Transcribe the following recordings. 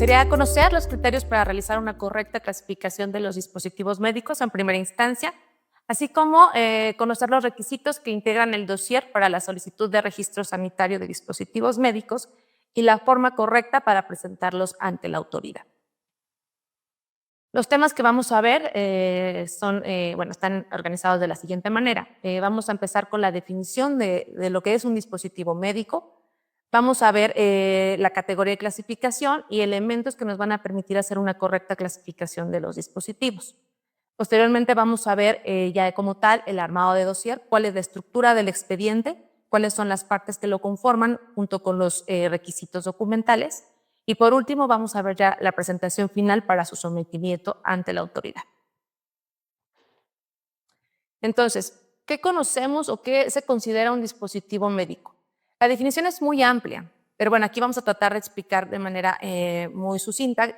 sería conocer los criterios para realizar una correcta clasificación de los dispositivos médicos en primera instancia, así como conocer los requisitos que integran el dossier para la solicitud de registro sanitario de dispositivos médicos y la forma correcta para presentarlos ante la autoridad. Los temas que vamos a ver están organizados de la siguiente manera. Vamos a empezar con la definición de lo que es un dispositivo médico. Vamos a ver la categoría de clasificación y elementos que nos van a permitir hacer una correcta clasificación de los dispositivos. Posteriormente vamos a ver ya como tal el armado de dossier, cuál es la estructura del expediente, cuáles son las partes que lo conforman junto con los requisitos documentales. Y por último vamos a ver ya la presentación final para su sometimiento ante la autoridad. Entonces, ¿qué conocemos o qué se considera un dispositivo médico? La definición es muy amplia, pero bueno, aquí vamos a tratar de explicar de manera muy sucinta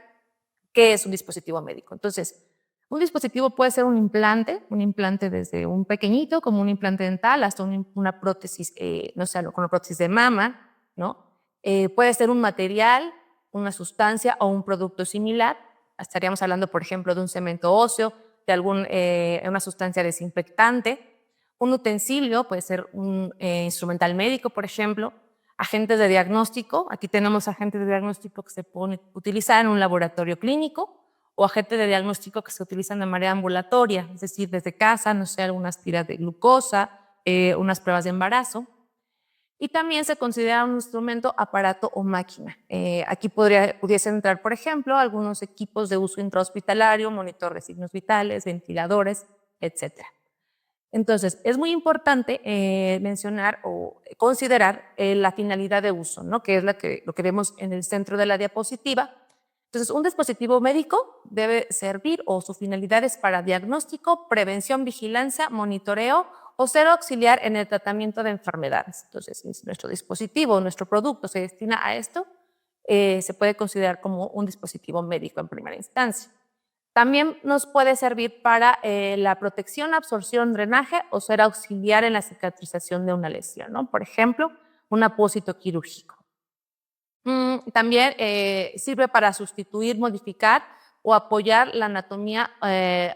qué es un dispositivo médico. Entonces, un dispositivo puede ser un implante desde un pequeñito, como un implante dental, hasta una prótesis, no sé, con una prótesis de mama, ¿no? Puede ser un material, una sustancia o un producto similar. Estaríamos hablando, por ejemplo, de un cemento óseo, de una sustancia desinfectante. Un utensilio puede ser un instrumental médico, por ejemplo. Agentes de diagnóstico. Aquí tenemos agentes de diagnóstico que se pueden utilizar en un laboratorio clínico o agentes de diagnóstico que se utilizan de manera ambulatoria, es decir, desde casa, no sé, algunas tiras de glucosa, unas pruebas de embarazo. Y también se considera un instrumento, aparato o máquina. Aquí pudiese entrar, por ejemplo, algunos equipos de uso intrahospitalario, monitor de signos vitales, ventiladores, etc. Entonces, es muy importante mencionar o considerar la finalidad de uso, ¿no? Que es lo que vemos en el centro de la diapositiva. Entonces, un dispositivo médico debe servir o su finalidad es para diagnóstico, prevención, vigilancia, monitoreo o ser auxiliar en el tratamiento de enfermedades. Entonces, si nuestro dispositivo, nuestro producto se destina a esto, se puede considerar como un dispositivo médico en primera instancia. También nos puede servir para la protección, absorción, drenaje o ser auxiliar en la cicatrización de una lesión, ¿no? Por ejemplo, un apósito quirúrgico. También sirve para sustituir, modificar o apoyar la anatomía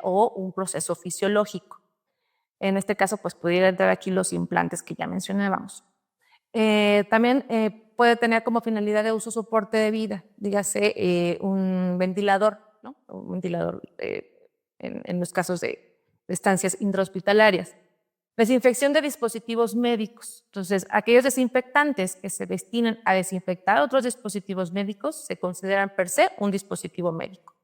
o un proceso fisiológico. En este caso, pues pudiera entrar aquí los implantes que ya mencionábamos. También puede tener como finalidad de uso soporte de vida, dígase un ventilador, ¿no? Un ventilador en los casos de estancias intrahospitalarias. Desinfección de dispositivos médicos. Entonces, aquellos desinfectantes que se destinen a desinfectar otros dispositivos médicos se consideran per se un dispositivo médico.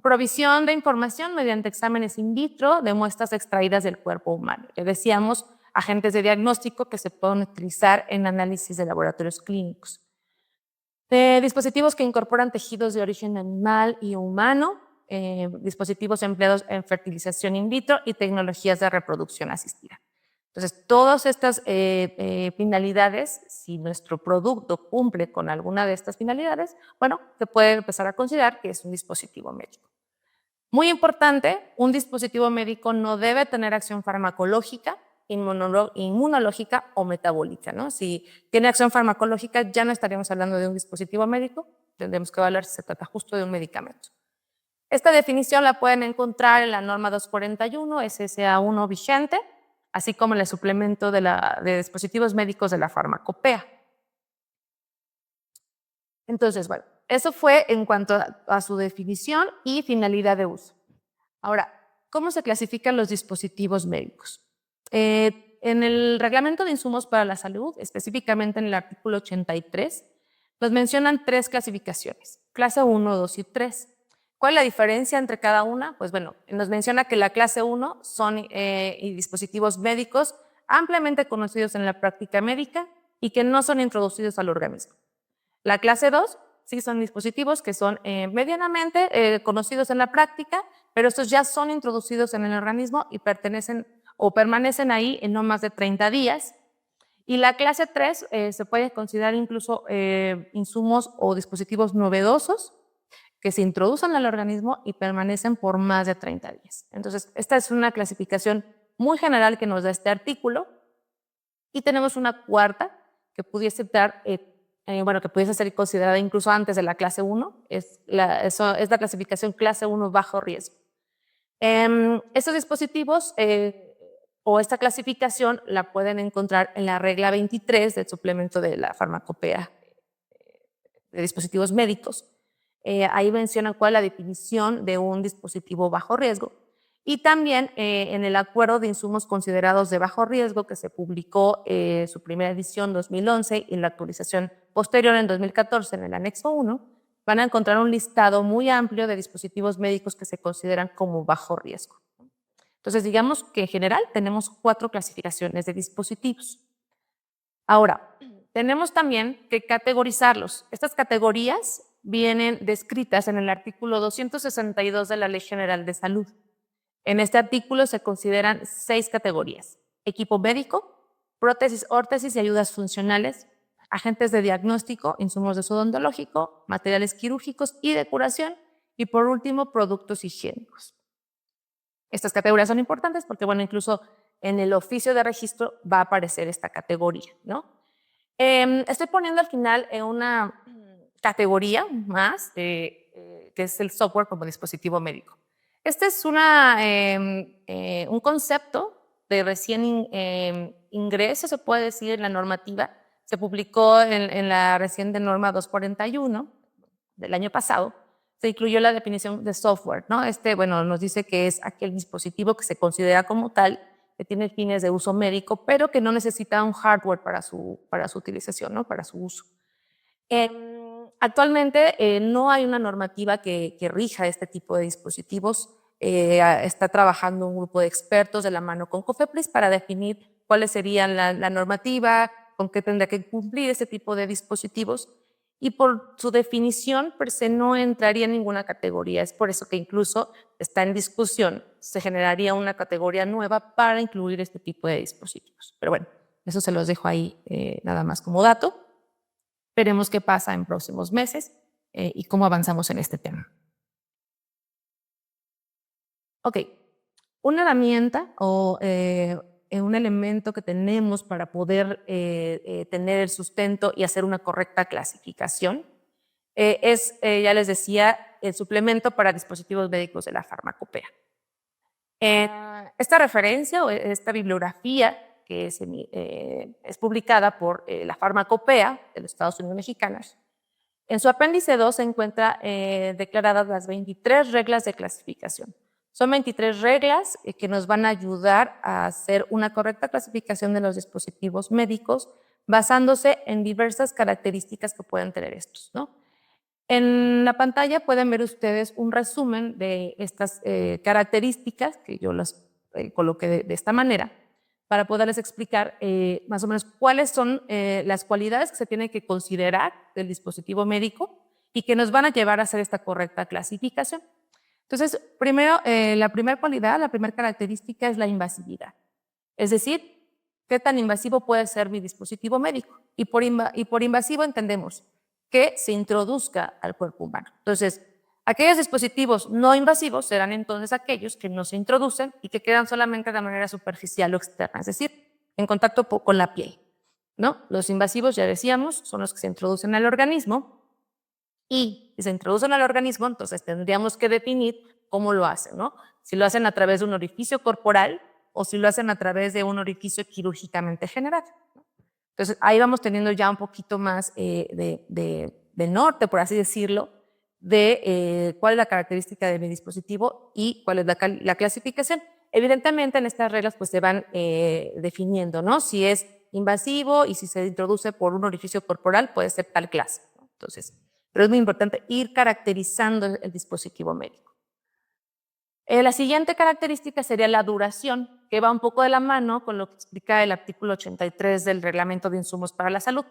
Provisión de información mediante exámenes in vitro de muestras extraídas del cuerpo humano. Le decíamos, agentes de diagnóstico que se pueden utilizar en análisis de laboratorios clínicos. Dispositivos que incorporan tejidos de origen animal y humano, dispositivos empleados en fertilización in vitro y tecnologías de reproducción asistida. Entonces, todas estas finalidades, si nuestro producto cumple con alguna de estas finalidades, bueno, se puede empezar a considerar que es un dispositivo médico. Muy importante, un dispositivo médico no debe tener acción farmacológica, inmunológica o metabólica, ¿no? Si tiene acción farmacológica, ya no estaríamos hablando de un dispositivo médico, tendremos que evaluar si se trata justo de un medicamento. Esta definición la pueden encontrar en la norma 241 SSA1 vigente, así como en el suplemento de dispositivos médicos de la farmacopea. Entonces, bueno, eso fue en cuanto a su definición y finalidad de uso. Ahora, ¿cómo se clasifican los dispositivos médicos? En el Reglamento de Insumos para la Salud, específicamente en el artículo 83, nos mencionan 3 clasificaciones, clase 1, 2 y 3. ¿Cuál es la diferencia entre cada una? Pues bueno, nos menciona que la clase 1 son dispositivos médicos ampliamente conocidos en la práctica médica y que no son introducidos al organismo. La clase 2 sí son dispositivos que son medianamente conocidos en la práctica, pero estos ya son introducidos en el organismo y permanecen ahí en no más de 30 días. Y la clase 3 se puede considerar incluso insumos o dispositivos novedosos que se introducen al organismo y permanecen por más de 30 días. Entonces, esta es una clasificación muy general que nos da este artículo. Y tenemos una cuarta que pudiese dar bueno, que pudiese ser considerada incluso antes de la clase 1, es la clasificación clase 1 bajo riesgo. Estos dispositivos o esta clasificación la pueden encontrar en la regla 23 del suplemento de la farmacopea de dispositivos médicos. Ahí mencionan cuál es la definición de un dispositivo bajo riesgo. Y también en el acuerdo de insumos considerados de bajo riesgo que se publicó su primera edición 2011 y la actualización posterior en 2014 en el anexo 1, van a encontrar un listado muy amplio de dispositivos médicos que se consideran como bajo riesgo. Entonces, digamos que en general tenemos 4 clasificaciones de dispositivos. Ahora, tenemos también que categorizarlos. Estas categorías vienen descritas en el artículo 262 de la Ley General de Salud. En este artículo se consideran 6 categorías: equipo médico, prótesis, órtesis y ayudas funcionales, agentes de diagnóstico, insumos de uso odontológico, materiales quirúrgicos y de curación, y por último, productos higiénicos. Estas categorías son importantes porque, bueno, incluso en el oficio de registro va a aparecer esta categoría, ¿no? Estoy poniendo al final una categoría más, que es el software como dispositivo médico. Este es un concepto de recién ingreso, se puede decir, en la normativa. Se publicó en la reciente norma 241 del año pasado. Se incluyó la definición de software, ¿no? Bueno, nos dice que es aquel dispositivo que se considera como tal, que tiene fines de uso médico, pero que no necesita un hardware para su utilización, ¿no? Para su uso. Actualmente no hay una normativa que rija este tipo de dispositivos. Está trabajando un grupo de expertos de la mano con COFEPRIS para definir cuáles serían la normativa, con qué tendría que cumplir este tipo de dispositivos, y por su definición per se no entraría en ninguna categoría. Es por eso que incluso está en discusión, se generaría una categoría nueva para incluir este tipo de dispositivos. Pero bueno, eso se los dejo ahí nada más como dato. Veremos qué pasa en próximos meses y cómo avanzamos en este tema. Ok, una herramienta o un elemento que tenemos para poder tener el sustento y hacer una correcta clasificación es, ya les decía, el suplemento para dispositivos médicos de la farmacopea. Esta referencia o esta bibliografía que es publicada por la Farmacopea de los Estados Unidos mexicanos, en su apéndice 2 se encuentra declaradas las 23 reglas de clasificación. Son 23 reglas que nos van a ayudar a hacer una correcta clasificación de los dispositivos médicos basándose en diversas características que pueden tener estos, ¿no? En la pantalla pueden ver ustedes un resumen de estas características que yo las coloqué de esta manera para poderles explicar más o menos cuáles son las cualidades que se tienen que considerar del dispositivo médico y que nos van a llevar a hacer esta correcta clasificación. Entonces, primero, la primera cualidad, la primera característica es la invasividad. Es decir, qué tan invasivo puede ser mi dispositivo médico. Y por invasivo entendemos que se introduzca al cuerpo humano. Entonces, aquellos dispositivos no invasivos serán entonces aquellos que no se introducen y que quedan solamente de manera superficial o externa, es decir, en contacto con la piel, ¿no? Los invasivos, ya decíamos, son los que se introducen al organismo, y si se introducen al organismo, entonces tendríamos que definir cómo lo hacen, ¿no? Si lo hacen a través de un orificio corporal o si lo hacen a través de un orificio quirúrgicamente generado. Entonces, ahí vamos teniendo ya un poquito más de norte, por así decirlo, de cuál es la característica de mi dispositivo y cuál es la clasificación. Evidentemente, en estas reglas pues se van definiendo, ¿no? Si es invasivo y si se introduce por un orificio corporal, puede ser tal clase, ¿no? Entonces, pero es muy importante ir caracterizando el dispositivo médico. La siguiente característica sería la duración, que va un poco de la mano con lo que explica el artículo 83 del Reglamento de Insumos para la Salud.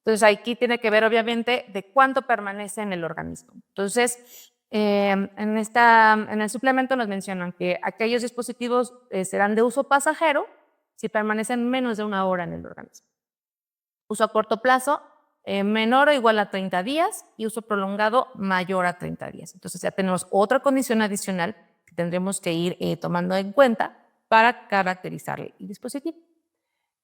Entonces, aquí tiene que ver, obviamente, de cuánto permanece en el organismo. Entonces, en el suplemento nos mencionan que aquellos dispositivos serán de uso pasajero si permanecen menos de 1 hora en el organismo. Uso a corto plazo, menor o igual a 30 días y uso prolongado mayor a 30 días. Entonces, ya tenemos otra condición adicional que tendremos que ir tomando en cuenta para caracterizar el dispositivo.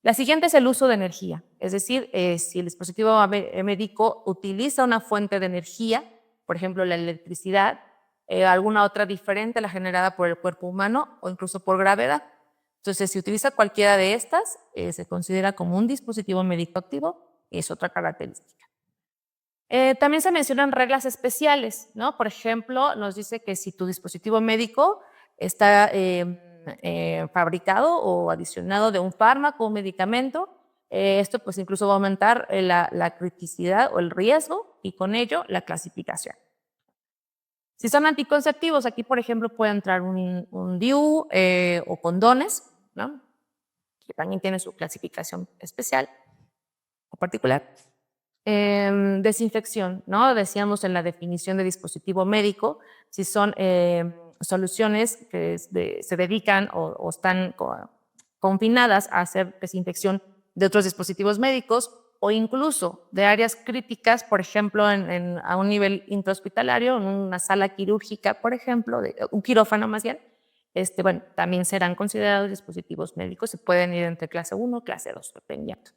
La siguiente es el uso de energía, es decir, si el dispositivo médico utiliza una fuente de energía, por ejemplo, la electricidad, alguna otra diferente a la generada por el cuerpo humano o incluso por gravedad. Entonces, si utiliza cualquiera de estas, se considera como un dispositivo médico activo y es otra característica. También se mencionan reglas especiales, ¿no? Por ejemplo, nos dice que si tu dispositivo médico está fabricado o adicionado de un fármaco o un medicamento, esto pues incluso va a aumentar la criticidad o el riesgo y con ello la clasificación. Si son anticonceptivos, aquí por ejemplo puede entrar un DIU o condones, ¿no? Que también tiene su clasificación especial o particular. Desinfección, ¿no? Decíamos en la definición de dispositivo médico, si son soluciones que se dedican o están confinadas a hacer desinfección de otros dispositivos médicos o incluso de áreas críticas, por ejemplo, a un nivel intrahospitalario, en una sala quirúrgica, por ejemplo, un quirófano más bien, bueno, también serán considerados dispositivos médicos, se pueden ir entre clase 1 o clase 2, dependiendo.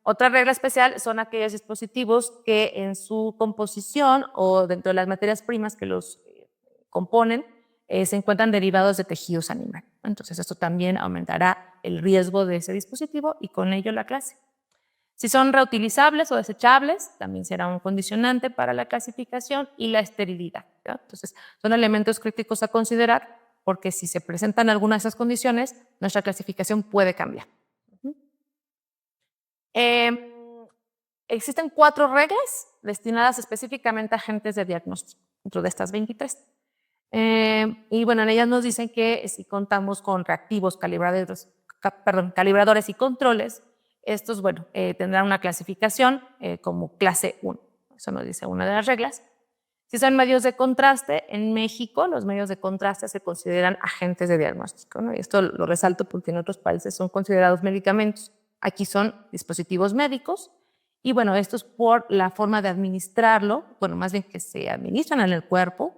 Otra regla especial son aquellos dispositivos que en su composición o dentro de las materias primas que los componen se encuentran derivados de tejidos animales. Entonces esto también aumentará el riesgo de ese dispositivo y con ello la clase. Si son reutilizables o desechables, también será un condicionante para la clasificación y la esterilidad, ¿ya? Entonces son elementos críticos a considerar porque si se presentan algunas de esas condiciones, nuestra clasificación puede cambiar. Existen 4 reglas destinadas específicamente a agentes de diagnóstico, dentro de estas 23. Y bueno, en ellas nos dicen que si contamos con reactivos, calibradores y controles, estos, bueno, tendrán una clasificación como clase 1. Eso nos dice una de las reglas. Si son medios de contraste, en México los medios de contraste se consideran agentes de diagnóstico, ¿no? Y esto lo resalto porque en otros países son considerados medicamentos. Aquí son dispositivos médicos y bueno, estos por la forma de administrarlo, bueno, más bien que se administran en el cuerpo,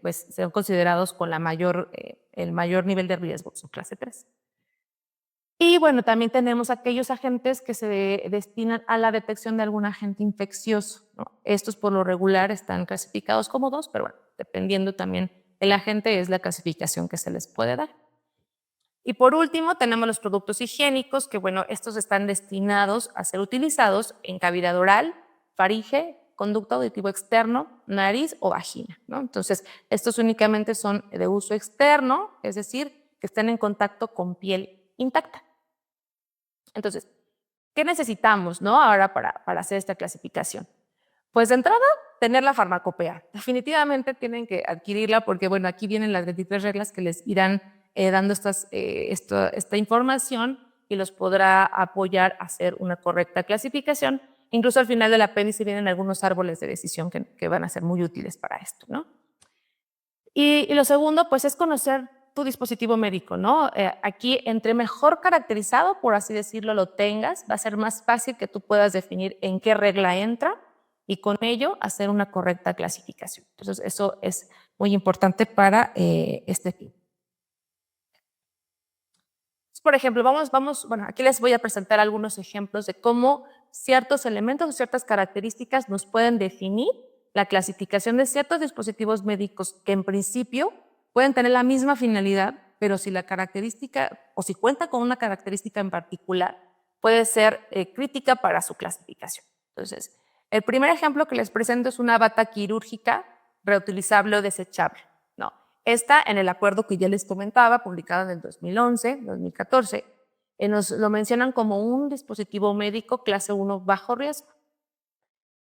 pues son considerados con el mayor nivel de riesgo, son clase 3. Y bueno, también tenemos aquellos agentes que se destinan a la detección de algún agente infeccioso, ¿no? Estos por lo regular están clasificados como 2, pero bueno, dependiendo también el agente es la clasificación que se les puede dar. Y por último, tenemos los productos higiénicos, que bueno, estos están destinados a ser utilizados en cavidad oral, faringe, conducto auditivo externo, nariz o vagina, ¿no? Entonces, estos únicamente son de uso externo, es decir, que estén en contacto con piel intacta. Entonces, ¿qué necesitamos, no, ahora para hacer esta clasificación? Pues de entrada, tener la farmacopea. Definitivamente tienen que adquirirla porque, bueno, aquí vienen las 23 reglas que les irán dando esta información y los podrá apoyar a hacer una correcta clasificación. Incluso al final del apéndice vienen algunos árboles de decisión que van a ser muy útiles para esto, ¿no? Y lo segundo, pues es conocer tu dispositivo médico, ¿no? Aquí, entre mejor caracterizado, por así decirlo, lo tengas, va a ser más fácil que tú puedas definir en qué regla entra y con ello hacer una correcta clasificación. Entonces, eso es muy importante para este fin. Por ejemplo, bueno, aquí les voy a presentar algunos ejemplos de cómo ciertos elementos o ciertas características nos pueden definir la clasificación de ciertos dispositivos médicos que en principio pueden tener la misma finalidad, pero si la característica o si cuenta con una característica en particular, puede ser crítica para su clasificación. Entonces, el primer ejemplo que les presento es una bata quirúrgica reutilizable o desechable, ¿no? Esta, en el acuerdo que ya les comentaba, publicado en el 2011, 2014, nos lo mencionan como un dispositivo médico clase 1 bajo riesgo.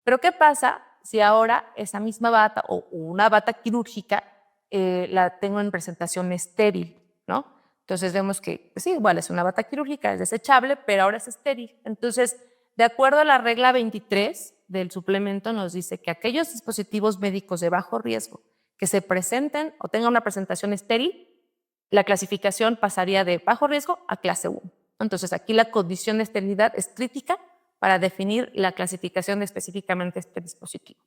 Pero ¿qué pasa si ahora esa misma bata o una bata quirúrgica la tengo en presentación estéril, ¿no? Entonces vemos que, pues sí, igual es una bata quirúrgica, es desechable, pero ahora es estéril. Entonces, de acuerdo a la regla 23 del suplemento, nos dice que aquellos dispositivos médicos de bajo riesgo que se presenten o tengan una presentación estéril, la clasificación pasaría de bajo riesgo a clase 1. Entonces, aquí la condición de esterilidad es crítica para definir la clasificación de específicamente este dispositivo.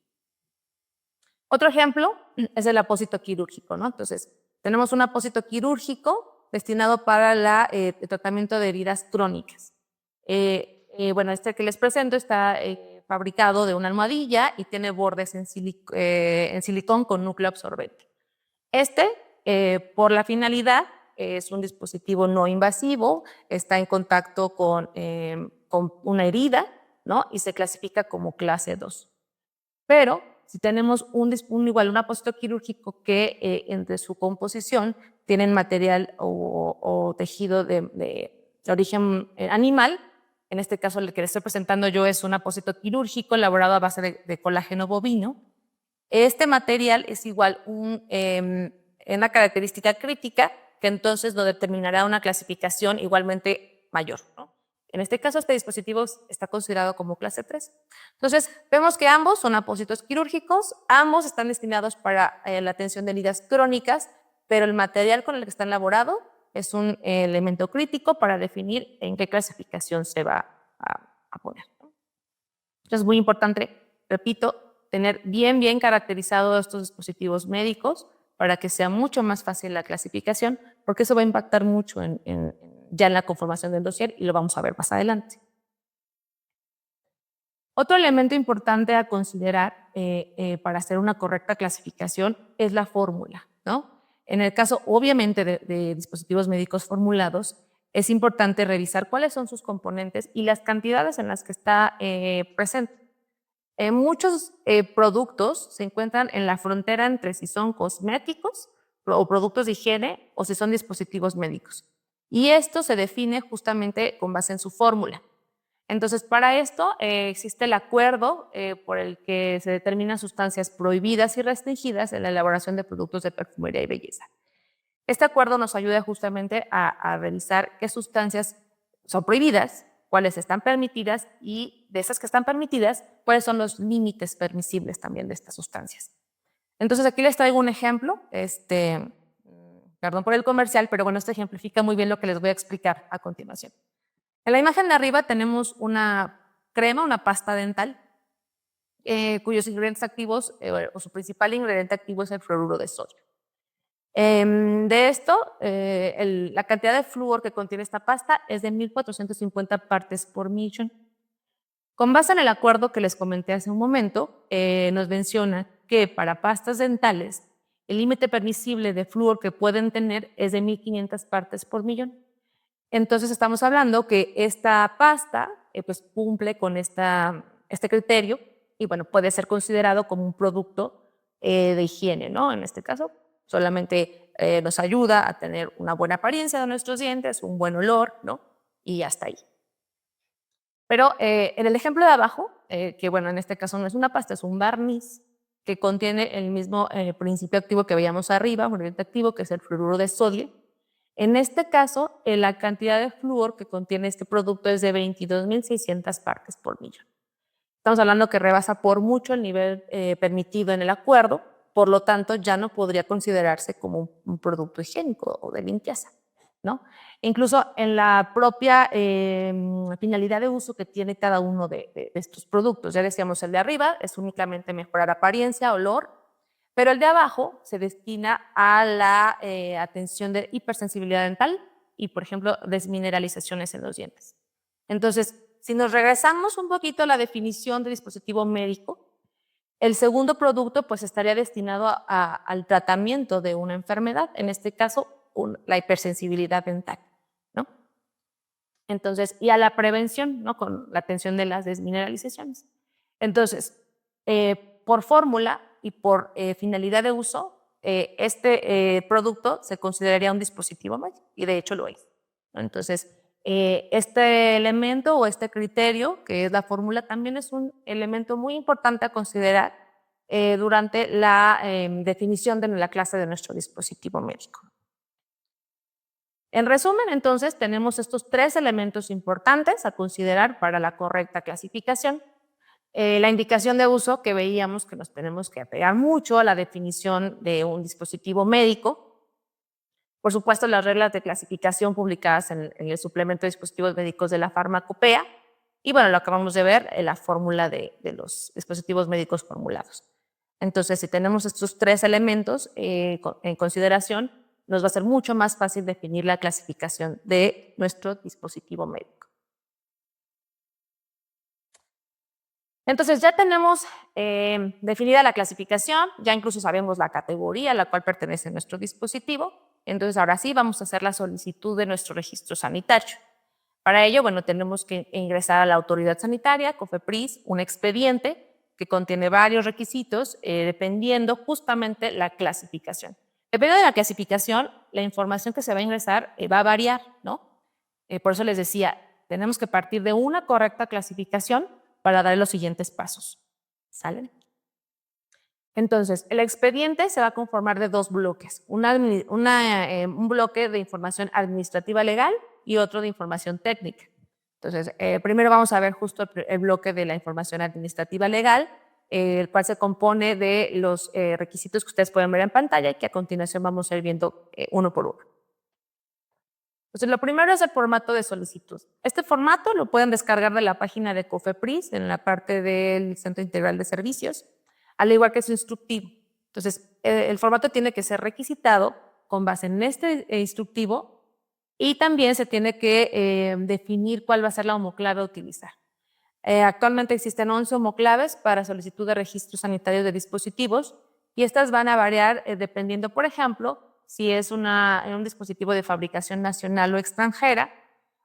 Otro ejemplo es el apósito quirúrgico, ¿no? Entonces, tenemos un apósito quirúrgico destinado para el tratamiento de heridas crónicas. Bueno, este que les presento está fabricado de una almohadilla y tiene bordes en silicón con núcleo absorbente. Por la finalidad, es un dispositivo no invasivo, está en contacto con una herida, ¿no? Y se clasifica como clase 2. Pero si tenemos igual un apósito quirúrgico que entre su composición tienen material o tejido de origen animal, en este caso el que les estoy presentando yo es un apósito quirúrgico elaborado a base de colágeno bovino. Este material es igual una característica crítica que entonces nos determinará una clasificación igualmente mayor, ¿no? En este caso, este dispositivo está considerado como clase 3. Entonces, vemos que ambos son apósitos quirúrgicos, ambos están destinados para la atención de heridas crónicas, pero el material con el que están elaborados es un elemento crítico para definir en qué clasificación se va a poner, ¿no? Entonces, es muy importante, repito, tener bien caracterizados estos dispositivos médicos para que sea mucho más fácil la clasificación, porque eso va a impactar mucho ya en la conformación del dossier y lo vamos a ver más adelante. Otro elemento importante a considerar para hacer una correcta clasificación es la fórmula, ¿no? En el caso, obviamente, de dispositivos médicos formulados, es importante revisar cuáles son sus componentes y las cantidades en las que está presente. Muchos productos se encuentran en la frontera entre si son cosméticos o productos de higiene o si son dispositivos médicos. Y esto se define justamente con base en su fórmula. Entonces, para esto existe el acuerdo por el que se determinan sustancias prohibidas y restringidas en la elaboración de productos de perfumería y belleza. Este acuerdo nos ayuda justamente a revisar qué sustancias son prohibidas, cuáles están permitidas y de esas que están permitidas, cuáles son los límites permisibles también de estas sustancias. Entonces, aquí les traigo un ejemplo, perdón por el comercial, pero bueno, esto ejemplifica muy bien lo que les voy a explicar a continuación. En la imagen de arriba tenemos una crema, una pasta dental, cuyos ingredientes activos o su principal ingrediente activo es el fluoruro de sodio. De esto, la cantidad de flúor que contiene esta pasta es de 1450 partes por millón. Con base en el acuerdo que les comenté hace un momento, nos menciona que para pastas dentales, el límite permisible de flúor que pueden tener es de 1500 partes por millón. Entonces estamos hablando que esta pasta pues cumple con este criterio y bueno, puede ser considerado como un producto de higiene, ¿no? En este caso, solamente nos ayuda a tener una buena apariencia de nuestros dientes, un buen olor, ¿no? Y hasta ahí. Pero en el ejemplo de abajo, que bueno, en este caso no es una pasta, es un barniz que contiene el mismo principio activo que veíamos arriba, un ingrediente activo que es el fluoruro de sodio. En este caso, la cantidad de flúor que contiene este producto es de 22,600 partes por millón. Estamos hablando que rebasa por mucho el nivel permitido en el acuerdo, por lo tanto ya no podría considerarse como un producto higiénico o de limpieza, ¿no? Incluso en la propia finalidad de uso que tiene cada uno de estos productos. Ya decíamos, el de arriba es únicamente mejorar apariencia, olor, pero el de abajo se destina a la atención de hipersensibilidad dental y, por ejemplo, desmineralizaciones en los dientes. Entonces, si nos regresamos un poquito a la definición de dispositivo médico, el segundo producto pues estaría destinado al tratamiento de una enfermedad, en este caso la hipersensibilidad dental, ¿no? Entonces, y a la prevención, ¿no? Con la atención de las desmineralizaciones. Entonces, por fórmula y por finalidad de uso, este producto se consideraría un dispositivo médico y de hecho lo es, ¿no? Entonces, este elemento o este criterio, que es la fórmula, también es un elemento muy importante a considerar durante la definición de la clase de nuestro dispositivo médico. En resumen, entonces, tenemos estos tres elementos importantes a considerar para la correcta clasificación. La indicación de uso, que veíamos que nos tenemos que apegar mucho a la definición de un dispositivo médico. Por supuesto, las reglas de clasificación publicadas en el suplemento de dispositivos médicos de la Farmacopea. Y bueno, lo acabamos de ver, la fórmula de los dispositivos médicos formulados. Entonces, si tenemos estos tres elementos en consideración, nos va a ser mucho más fácil definir la clasificación de nuestro dispositivo médico. Entonces ya tenemos definida la clasificación, ya incluso sabemos la categoría a la cual pertenece nuestro dispositivo. Entonces ahora sí vamos a hacer la solicitud de nuestro registro sanitario. Para ello, bueno, tenemos que ingresar a la autoridad sanitaria, COFEPRIS, un expediente que contiene varios requisitos dependiendo justamente la clasificación. Dependiendo de la clasificación, la información que se va a ingresar va a variar, ¿no? Por eso les decía, tenemos que partir de una correcta clasificación para dar los siguientes pasos. ¿Salen? Entonces, el expediente se va a conformar de dos bloques, un bloque de información administrativa legal y otro de información técnica. Entonces, primero vamos a ver justo el bloque de la información administrativa legal, el cual se compone de los requisitos que ustedes pueden ver en pantalla y que a continuación vamos a ir viendo uno por uno. Entonces, lo primero es el formato de solicitud. Este formato lo pueden descargar de la página de COFEPRIS en la parte del Centro Integral de Servicios, al igual que su instructivo. Entonces, el formato tiene que ser requisitado con base en este instructivo y también se tiene que definir cuál va a ser la homoclave a utilizar. Actualmente existen 11 homoclaves para solicitud de registro sanitario de dispositivos y estas van a variar dependiendo, por ejemplo, si es un dispositivo de fabricación nacional o extranjera,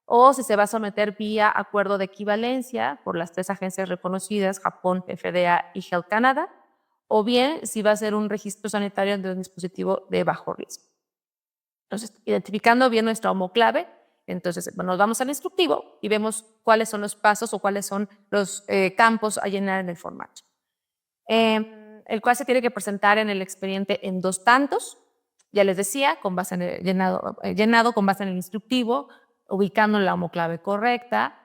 o si se va a someter vía acuerdo de equivalencia por las 3 agencias reconocidas, Japón, FDA y Health Canada, o bien si va a ser un registro sanitario de un dispositivo de bajo riesgo. Entonces, identificando bien nuestra homoclave, entonces nos vamos al instructivo y vemos cuáles son los pasos o cuáles son los campos a llenar en el formato. El cual se tiene que presentar en el expediente en 2 tantos, ya les decía, con base en el llenado con base en el instructivo, ubicando la homoclave correcta.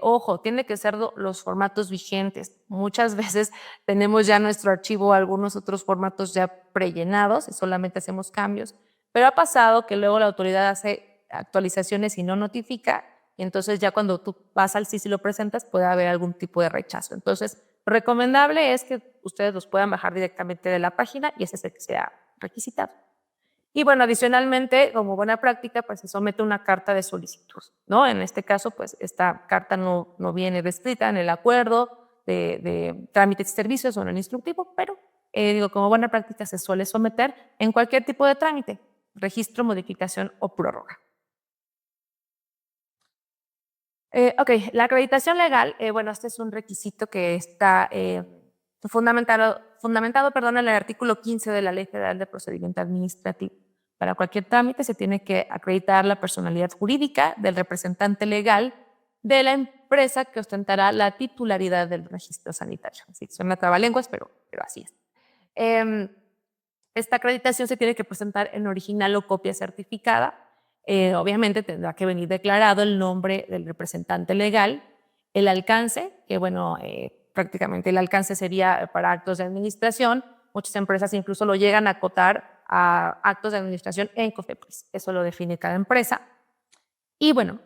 Ojo, tiene que ser los formatos vigentes. Muchas veces tenemos ya nuestro archivo, algunos otros formatos ya prellenados y solamente hacemos cambios, pero ha pasado que luego la autoridad hace actualizaciones y no notifica, y entonces ya cuando tú vas al CIS y lo presentas puede haber algún tipo de rechazo. Entonces, lo recomendable es que ustedes los puedan bajar directamente de la página y ese es el que sea requisitado. Y bueno, adicionalmente, como buena práctica, pues se somete una carta de solicitud, ¿no? En este caso, pues esta carta no viene descrita en el acuerdo de trámites y servicios o en el instructivo, pero como buena práctica se suele someter en cualquier tipo de trámite, registro, modificación o prórroga. Ok, la acreditación legal, bueno, este es un requisito que está fundamentado en el artículo 15 de la Ley Federal de Procedimiento Administrativo. Para cualquier trámite se tiene que acreditar la personalidad jurídica del representante legal de la empresa que ostentará la titularidad del registro sanitario. Así que suena trabalenguas, pero así es. Esta acreditación se tiene que presentar en original o copia certificada. Obviamente tendrá que venir declarado el nombre del representante legal, el alcance, que bueno, prácticamente el alcance sería para actos de administración. Muchas empresas incluso lo llegan a acotar a actos de administración en COFEPRIS. Eso lo define cada empresa. Y bueno,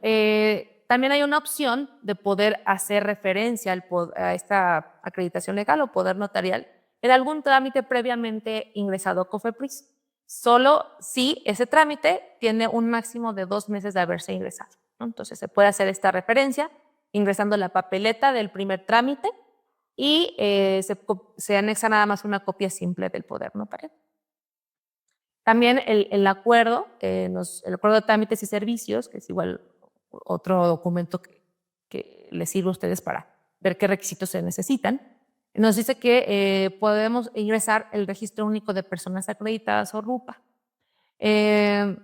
también hay una opción de poder hacer referencia a esta acreditación legal o poder notarial en algún trámite previamente ingresado a COFEPRIS, solo si ese trámite tiene un máximo de 2 meses de haberse ingresado, ¿no? Entonces se puede hacer esta referencia ingresando la papeleta del primer trámite y se anexa nada más una copia simple del poder notarial. También el acuerdo de trámites y servicios, que es igual otro documento que les sirve a ustedes para ver qué requisitos se necesitan, nos dice que podemos ingresar el Registro Único de Personas Acreditadas o RUPA.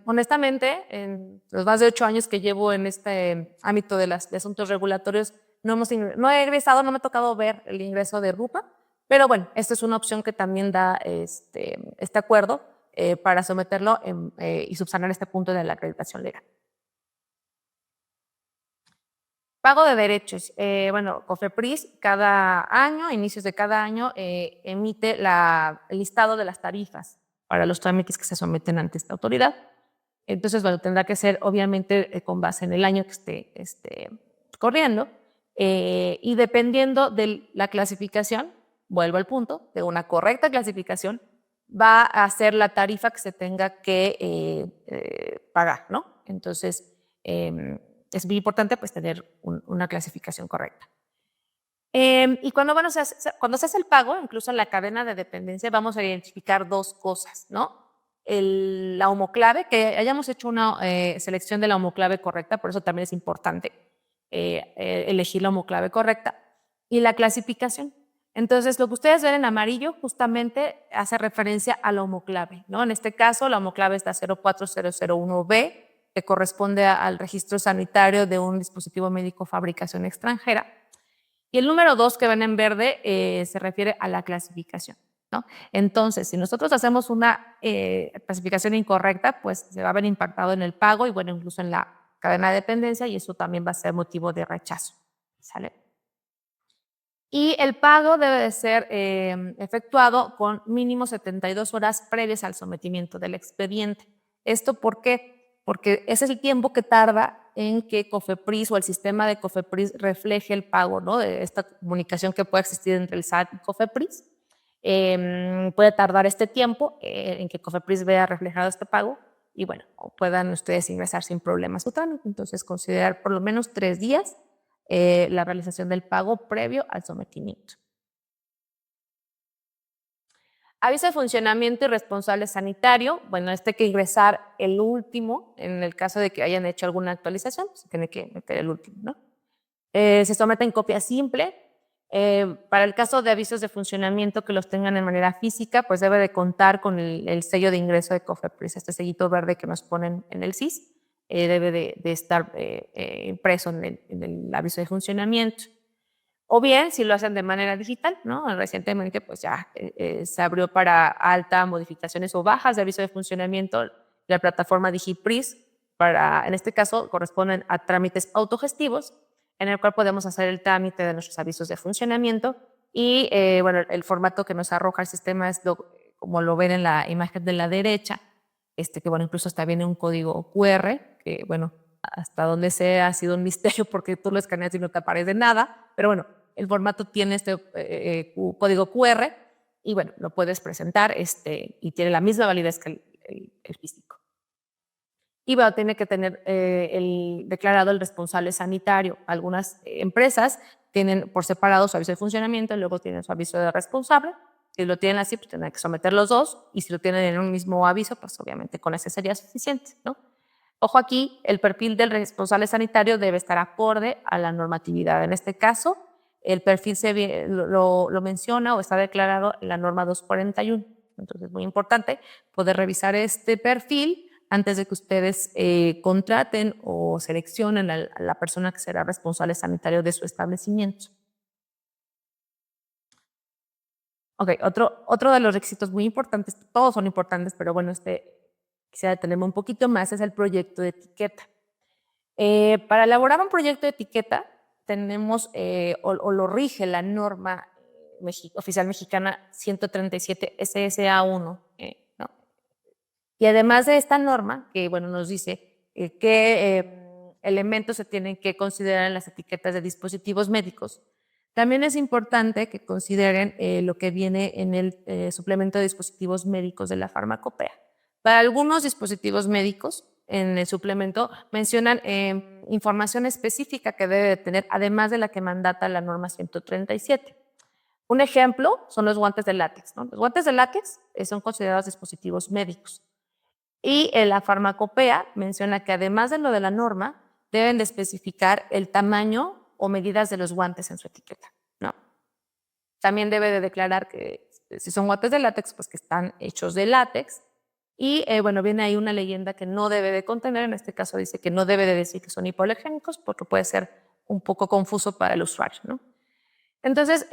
Honestamente, en los más de 8 años que llevo en este ámbito de asuntos regulatorios, no he ingresado, no me ha tocado ver el ingreso de RUPA, pero bueno, esta es una opción que también da este acuerdo para someterlo y subsanar este punto de la acreditación legal. Pago de derechos. Bueno, COFEPRIS cada año, a inicios de cada año, emite el listado de las tarifas para los trámites que se someten ante esta autoridad. Entonces, bueno, tendrá que ser obviamente con base en el año que esté corriendo y dependiendo de la clasificación, vuelvo al punto, de una correcta clasificación, va a ser la tarifa que se tenga que pagar, ¿no? Entonces, es muy importante pues tener una clasificación correcta. Y cuando se hace el pago, incluso en la cadena de dependencia, vamos a identificar dos cosas, ¿no? La homoclave, que hayamos hecho una selección de la homoclave correcta, por eso también es importante elegir la homoclave correcta, y la clasificación. Entonces, lo que ustedes ven en amarillo justamente hace referencia a la homoclave, ¿no? En este caso, la homoclave está 04001B, que corresponde al registro sanitario de un dispositivo médico fabricación extranjera. Y el número 2 que ven en verde se refiere a la clasificación, ¿no? Entonces, si nosotros hacemos una clasificación incorrecta, pues se va a ver impactado en el pago y, bueno, incluso en la cadena de dependencia, y eso también va a ser motivo de rechazo, ¿sale? Y el pago debe de ser efectuado con mínimo 72 horas previas al sometimiento del expediente. ¿Esto por qué? Porque ese es el tiempo que tarda en que COFEPRIS o el sistema de COFEPRIS refleje el pago, ¿no? De esta comunicación que puede existir entre el SAT y COFEPRIS. Puede tardar este tiempo en que COFEPRIS vea reflejado este pago y, bueno, puedan ustedes ingresar sin problemas su trámite. Entonces, considerar por lo menos 3 días la realización del pago previo al sometimiento. Aviso de funcionamiento y responsable sanitario. Bueno, este hay que ingresar el último, en el caso de que hayan hecho alguna actualización, se tiene que meter el último, ¿no? Se somete en copia simple. Para el caso de avisos de funcionamiento que los tengan de manera física, pues debe de contar con el sello de ingreso de COFEPRIS, este sellito verde que nos ponen en el SIS, debe de estar impreso en el aviso de funcionamiento. O bien, si lo hacen de manera digital, ¿no? Recientemente, pues ya se abrió para alta, modificaciones o bajas de aviso de funcionamiento la plataforma DigiPris. En este caso, corresponden a trámites autogestivos, en el cual podemos hacer el trámite de nuestros avisos de funcionamiento. Y bueno, el formato que nos arroja el sistema es como lo ven en la imagen de la derecha, que bueno, incluso hasta viene un código QR, que bueno, hasta donde sea ha sido un misterio porque tú lo escaneas y no te aparece nada, pero bueno, el formato tiene este código QR y bueno, lo puedes presentar y tiene la misma validez que el físico. Y bueno, tiene que tener declarado el responsable sanitario. Algunas empresas tienen por separado su aviso de funcionamiento y luego tienen su aviso de responsable. Si lo tienen así, pues tienen que someter los dos, y si lo tienen en un mismo aviso, pues obviamente con ese sería suficiente, ¿no? Ojo aquí, el perfil del responsable sanitario debe estar acorde a la normatividad. En este caso, el perfil lo menciona o está declarado en la norma 241. Entonces, es muy importante poder revisar este perfil antes de que ustedes contraten o seleccionen a la persona que será responsable sanitario de su establecimiento. Ok, otro de los requisitos muy importantes, todos son importantes, pero bueno, quisiera detenerme un poquito más, es el proyecto de etiqueta. Para elaborar un proyecto de etiqueta tenemos o lo rige la norma oficial mexicana 137 SSA1, ¿no? Y además de esta norma, que bueno, nos dice qué elementos se tienen que considerar en las etiquetas de dispositivos médicos, también es importante que consideren lo que viene en el suplemento de dispositivos médicos de la farmacopea. Para algunos dispositivos médicos, en el suplemento mencionan información específica que debe de tener, además de la que mandata la norma 137. Un ejemplo son los guantes de látex, ¿no? Los guantes de látex son considerados dispositivos médicos. Y la farmacopea menciona que además de lo de la norma, deben de especificar el tamaño o medidas de los guantes en su etiqueta, ¿no? También debe de declarar que si son guantes de látex, pues que están hechos de látex. Y bueno, viene ahí una leyenda que no debe de contener, en este caso dice que no debe de decir que son hipoalergénicos porque puede ser un poco confuso para el usuario, ¿no? Entonces,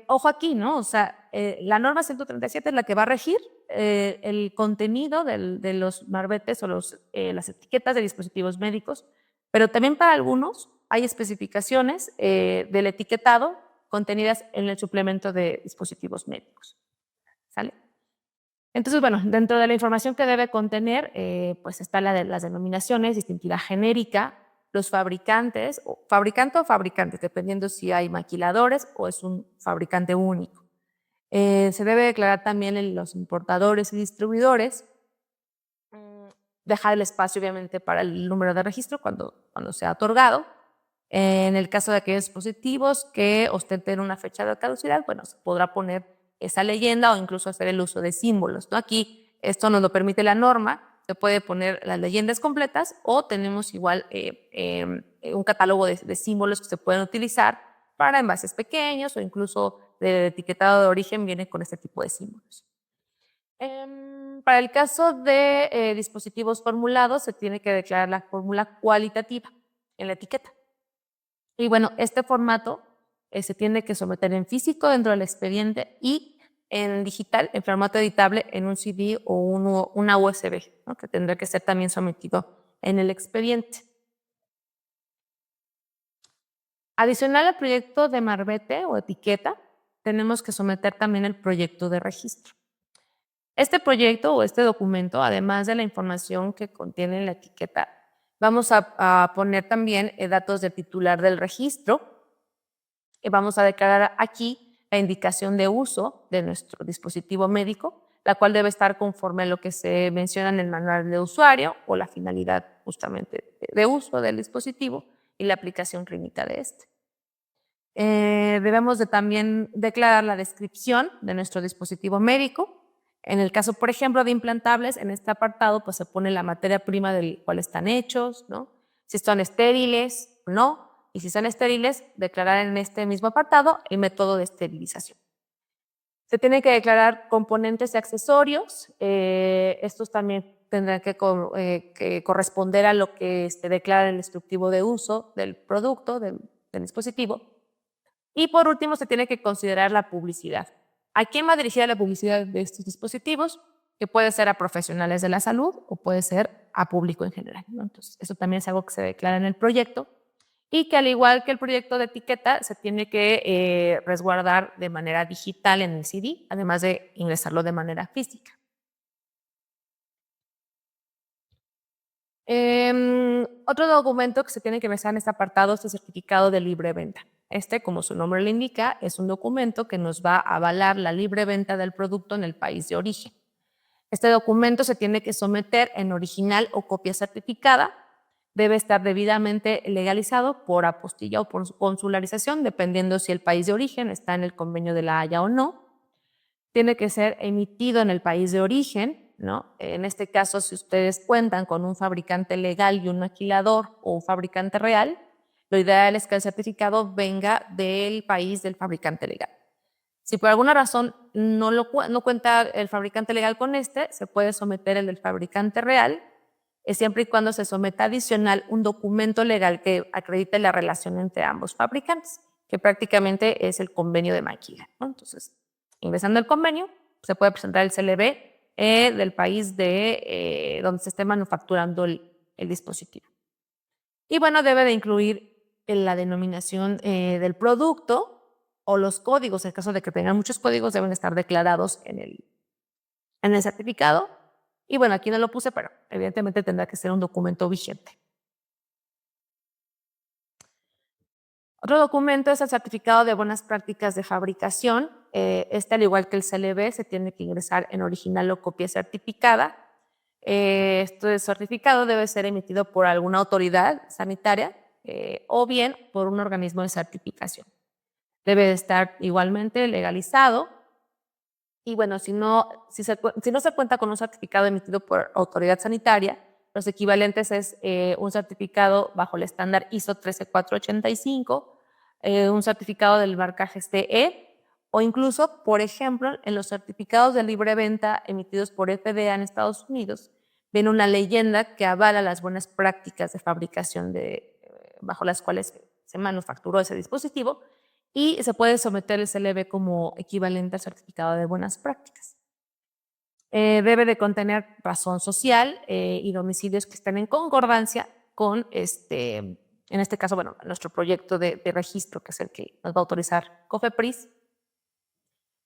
ojo aquí, ¿no? O sea, la norma 137 es la que va a regir el contenido de los marbetes o las etiquetas de dispositivos médicos, pero también para algunos hay especificaciones del etiquetado contenidas en el suplemento de dispositivos médicos, ¿sale? Entonces, bueno, dentro de la información que debe contener, pues está las denominaciones, distintiva genérica, los fabricantes, fabricante o fabricantes, dependiendo si hay maquiladores o es un fabricante único. Se debe declarar también en los importadores y distribuidores, dejar el espacio obviamente para el número de registro cuando sea otorgado. En el caso de aquellos dispositivos que ostenten una fecha de caducidad, bueno, se podrá poner esa leyenda o incluso hacer el uso de símbolos, ¿no? Aquí esto nos lo permite la norma, se puede poner las leyendas completas o tenemos igual un catálogo de símbolos que se pueden utilizar para envases pequeños o incluso de etiquetado de origen viene con este tipo de símbolos. Para el caso de dispositivos formulados, se tiene que declarar la fórmula cualitativa en la etiqueta. Y bueno, este formato se tiene que someter en físico dentro del expediente y en digital, en formato editable, en un CD o una USB, ¿no? Que tendrá que ser también sometido en el expediente. Adicional al proyecto de marbete o etiqueta, tenemos que someter también el proyecto de registro. Este proyecto o este documento, además de la información que contiene la etiqueta, vamos a poner también datos del titular del registro. Vamos a declarar aquí la indicación de uso de nuestro dispositivo médico, la cual debe estar conforme a lo que se menciona en el manual de usuario o la finalidad justamente de uso del dispositivo y la aplicación clínica de este. Debemos de también declarar la descripción de nuestro dispositivo médico. En el caso, por ejemplo, de implantables, en este apartado pues, se pone la materia prima del cual están hechos, ¿no? Si son estériles o no, y si son estériles, declarar en este mismo apartado el método de esterilización. Se tienen que declarar componentes y accesorios. Estos también tendrán que corresponder a lo que se declara el instructivo de uso del producto, del dispositivo. Y por último, se tiene que considerar la publicidad. ¿A quién va dirigida la publicidad de estos dispositivos? Que puede ser a profesionales de la salud o puede ser a público en general, ¿no? Entonces, eso también es algo que se declara en el proyecto y que al igual que el proyecto de etiqueta, se tiene que resguardar de manera digital en el CD, además de ingresarlo de manera física. Otro documento que se tiene que ingresar en este apartado es el certificado de libre venta. Este, como su nombre le indica, es un documento que nos va a avalar la libre venta del producto en el país de origen. Este documento se tiene que someter en original o copia certificada. Debe estar debidamente legalizado por apostilla o por consularización, dependiendo si el país de origen está en el convenio de la Haya o no. Tiene que ser emitido en el país de origen, ¿no? En este caso, si ustedes cuentan con un fabricante legal y un maquilador o un fabricante real, lo ideal es que el certificado venga del país del fabricante legal. Si por alguna razón no cuenta el fabricante legal con este, se puede someter el del fabricante real, siempre y cuando se someta adicional un documento legal que acredite la relación entre ambos fabricantes, que prácticamente es el convenio de maquila, ¿no? Entonces, ingresando el convenio, se puede presentar el CLB del país donde se esté manufacturando el dispositivo. Y bueno, debe de incluir la denominación del producto o los códigos. En caso de que tengan muchos códigos, deben estar declarados en el certificado. Y bueno, aquí no lo puse, pero evidentemente tendrá que ser un documento vigente. Otro documento es el certificado de buenas prácticas de fabricación. Este, al igual que el CLB, se tiene que ingresar en original o copia certificada. Este certificado debe ser emitido por alguna autoridad sanitaria o bien por un organismo de certificación. Debe de estar igualmente legalizado. Y bueno, si no se cuenta con un certificado emitido por autoridad sanitaria, los equivalentes es un certificado bajo el estándar ISO 13485, un certificado del marcaje CE o incluso, por ejemplo, en los certificados de libre venta emitidos por FDA en Estados Unidos, viene una leyenda que avala las buenas prácticas de fabricación bajo las cuales se manufacturó ese dispositivo y se puede someter el CLB como equivalente al certificado de buenas prácticas. Debe de contener razón social y domicilios que estén en concordancia con, en este caso, bueno, nuestro proyecto de registro, que es el que nos va a autorizar COFEPRIS.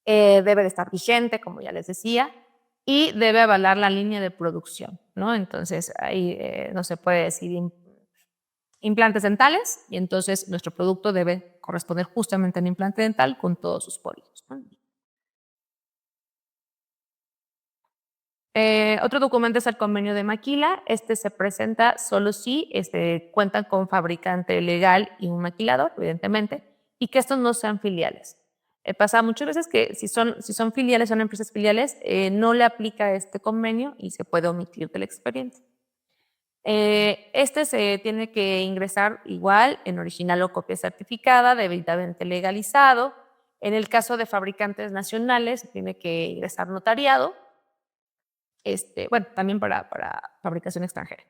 Debe de estar vigente, como ya les decía, y debe avalar la línea de producción, ¿no? Entonces, ahí no se puede decir implantes dentales y entonces nuestro producto debe corresponder justamente a un implante dental con todos sus códigos, ¿no? Otro documento es el convenio de maquila. Este se presenta solo si cuentan con fabricante legal y un maquilador, evidentemente, y que estos no sean filiales. Pasa muchas veces que si son filiales, son empresas filiales, no le aplica este convenio y se puede omitir del expediente. Este se tiene que ingresar igual en original o copia certificada, debidamente legalizado. En el caso de fabricantes nacionales, tiene que ingresar notariado. Bueno, también para fabricación extranjera.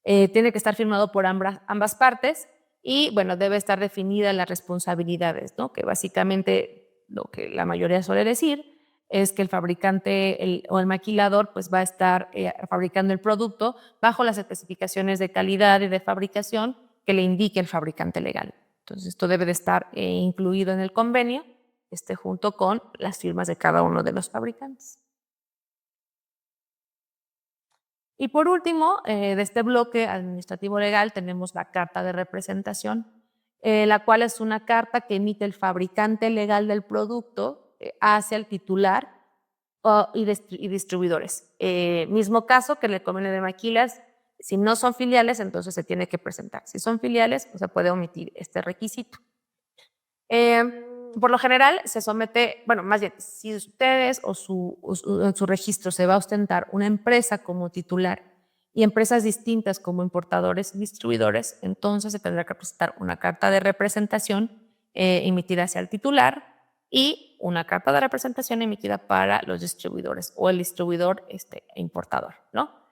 Tiene que estar firmado por ambas partes y, bueno, debe estar definida las responsabilidades, ¿no? Que básicamente lo que la mayoría suele decir es que el fabricante o el maquilador pues va a estar fabricando el producto bajo las especificaciones de calidad y de fabricación que le indique el fabricante legal. Entonces, esto debe de estar incluido en el convenio, junto con las firmas de cada uno de los fabricantes. Y por último, de este bloque administrativo legal tenemos la carta de representación, la cual es una carta que emite el fabricante legal del producto hacia el titular y distribuidores. Mismo caso que en el convenio de maquilas, si no son filiales, entonces se tiene que presentar. Si son filiales, pues se puede omitir este requisito. Por lo general se somete, bueno, más bien, si ustedes o en su registro se va a ostentar una empresa como titular y empresas distintas como importadores y distribuidores, entonces se tendrá que presentar una carta de representación emitida hacia el titular y una carta de representación emitida para los distribuidores o el distribuidor importador, ¿no?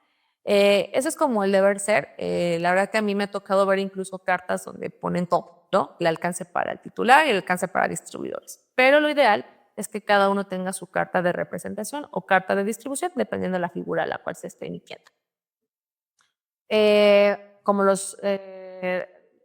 Eso es como el deber ser. La verdad que a mí me ha tocado ver incluso cartas donde ponen todo, ¿no? El alcance para el titular y el alcance para distribuidores. Pero lo ideal es que cada uno tenga su carta de representación o carta de distribución, dependiendo de la figura a la cual se esté emitiendo. Como los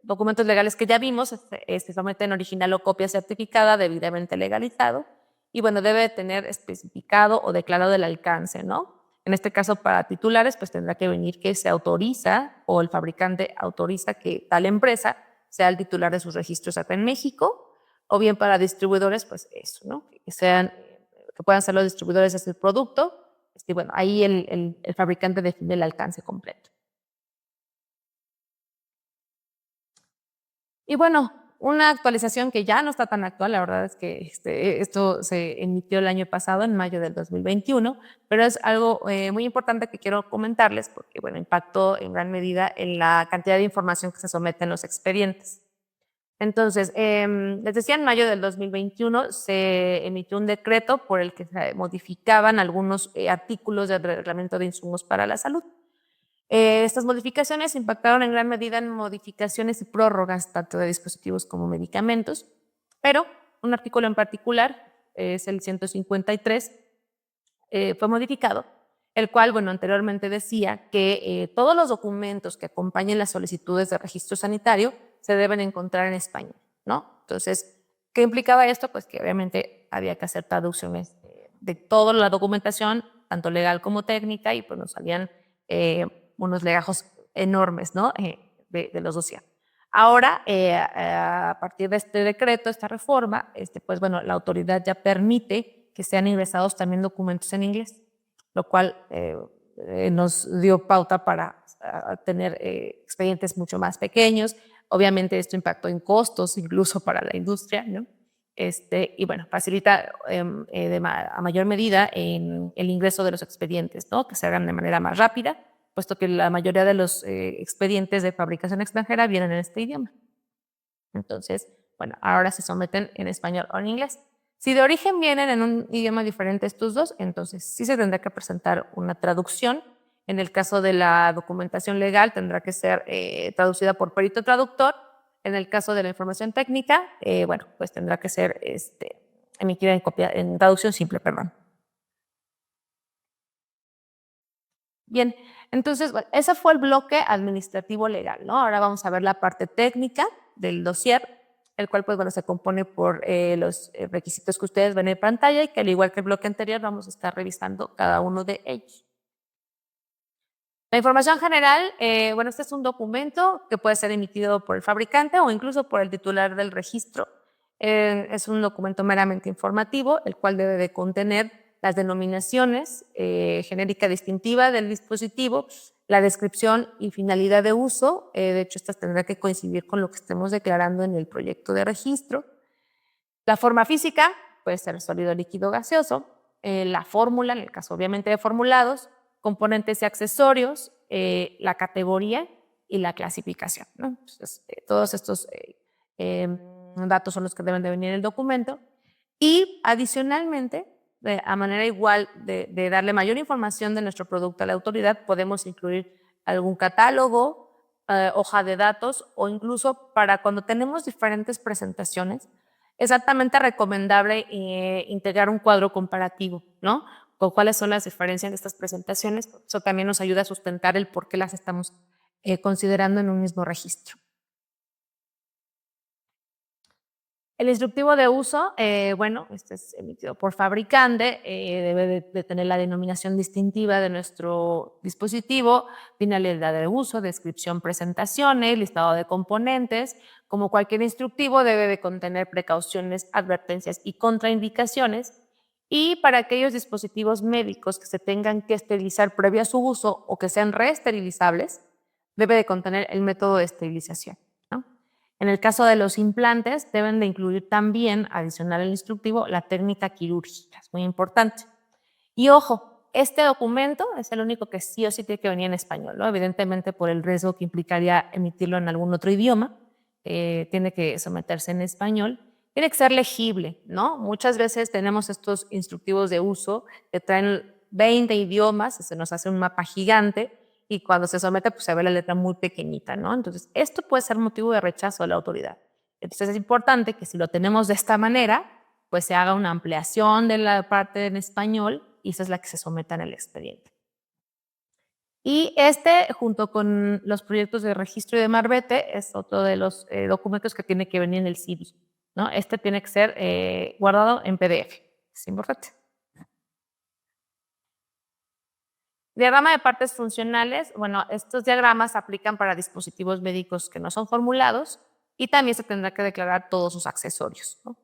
documentos legales que ya vimos, se someten original o copia certificada, debidamente legalizado, y bueno, debe tener especificado o declarado el alcance, ¿no? En este caso, para titulares, pues tendrá que venir que se autoriza o el fabricante autoriza que tal empresa sea el titular de sus registros acá en México, o bien para distribuidores, pues eso, ¿no? Que puedan ser los distribuidores de ese producto. Bueno, ahí el fabricante define el alcance completo. Y bueno, una actualización que ya no está tan actual, la verdad es que esto se emitió el año pasado, en mayo del 2021, pero es algo muy importante que quiero comentarles porque, bueno, impactó en gran medida en la cantidad de información que se somete en los expedientes. Entonces, les decía, en mayo del 2021 se emitió un decreto por el que se modificaban algunos artículos del Reglamento de Insumos para la Salud. Estas modificaciones impactaron en gran medida en modificaciones y prórrogas tanto de dispositivos como medicamentos, pero un artículo en particular, es el 153, fue modificado, el cual, bueno, anteriormente decía que todos los documentos que acompañen las solicitudes de registro sanitario se deben encontrar en español, ¿no? Entonces, ¿qué implicaba esto? Pues que obviamente había que hacer traducciones de toda la documentación, tanto legal como técnica, y pues nos salían unos legajos enormes, ¿no? De los dossiers. Ahora, a partir de este decreto, esta reforma, pues bueno, la autoridad ya permite que sean ingresados también documentos en inglés, lo cual nos dio pauta para tener expedientes mucho más pequeños. Obviamente esto impactó en costos incluso para la industria, ¿no? Y bueno, facilita a mayor medida en el ingreso de los expedientes, ¿no? Que se hagan de manera más rápida, puesto que la mayoría de los expedientes de fabricación extranjera vienen en este idioma. Entonces, bueno, ahora se someten en español o en inglés. Si de origen vienen en un idioma diferente estos dos, entonces sí se tendrá que presentar una traducción. En el caso de la documentación legal, tendrá que ser traducida por perito traductor. En el caso de la información técnica, bueno, pues tendrá que ser emitida en traducción simple, perdón. Bien, entonces, bueno, ese fue el bloque administrativo legal, ¿no? Ahora vamos a ver la parte técnica del dossier, el cual, pues, bueno, se compone por los requisitos que ustedes ven en pantalla y que, al igual que el bloque anterior, vamos a estar revisando cada uno de ellos. La información general, bueno, este es un documento que puede ser emitido por el fabricante o incluso por el titular del registro. Es un documento meramente informativo, el cual debe de contener las denominaciones genérica distintiva del dispositivo, la descripción y finalidad de uso. De hecho, estas tendrán que coincidir con lo que estemos declarando en el proyecto de registro. La forma física puede ser sólido, líquido, gaseoso. La fórmula, en el caso obviamente de formulados, componentes y accesorios, la categoría y la clasificación, ¿no? Entonces, todos estos datos son los que deben de venir en el documento. Y adicionalmente, a manera igual de darle mayor información de nuestro producto a la autoridad, podemos incluir algún catálogo, hoja de datos o incluso para cuando tenemos diferentes presentaciones, es altamente recomendable integrar un cuadro comparativo, ¿no? Con cuáles son las diferencias de estas presentaciones. Eso también nos ayuda a sustentar el por qué las estamos considerando en un mismo registro. El instructivo de uso, bueno, este es emitido por fabricante, debe de tener la denominación distintiva de nuestro dispositivo, finalidad de uso, descripción, presentaciones, listado de componentes. Como cualquier instructivo, debe de contener precauciones, advertencias y contraindicaciones. Y para aquellos dispositivos médicos que se tengan que esterilizar previo a su uso o que sean reesterilizables, debe de contener el método de esterilización, ¿no? En el caso de los implantes, deben de incluir también, adicional al instructivo, la técnica quirúrgica, es muy importante. Y ojo, este documento es el único que sí o sí tiene que venir en español, ¿no? Evidentemente por el riesgo que implicaría emitirlo en algún otro idioma, tiene que someterse en español. Tiene que ser legible, ¿no? Muchas veces tenemos estos instructivos de uso que traen 20 idiomas, se nos hace un mapa gigante, y cuando se somete, pues se ve la letra muy pequeñita, ¿no? Entonces, esto puede ser motivo de rechazo de la autoridad. Entonces, es importante que si lo tenemos de esta manera, pues se haga una ampliación de la parte en español y esa es la que se someta en el expediente. Y junto con los proyectos de registro y de marbete, es otro de los documentos que tiene que venir en el CD, ¿no? Este tiene que ser guardado en PDF, es importante. Diagrama de partes funcionales, bueno, estos diagramas se aplican para dispositivos médicos que no son formulados y también se tendrá que declarar todos sus accesorios, ¿no?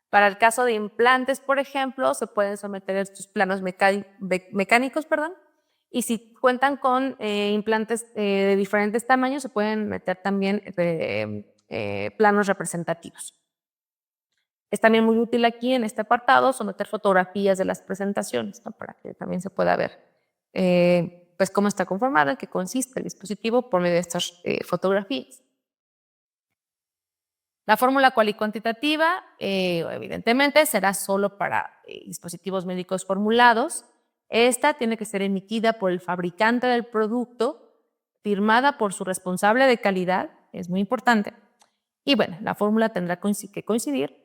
Para el caso de implantes, por ejemplo, se pueden someter estos planos mecánicos, perdón, y si cuentan con implantes de diferentes tamaños, se pueden meter también planos representativos. Es también muy útil aquí en este apartado someter fotografías de las presentaciones, ¿no? Para que también se pueda ver pues cómo está conformado, en qué consiste el dispositivo por medio de estas fotografías. La fórmula cual y cuantitativa, evidentemente, será solo para dispositivos médicos formulados. Esta tiene que ser emitida por el fabricante del producto, firmada por su responsable de calidad, es muy importante. Y bueno, la fórmula tendrá que coincidir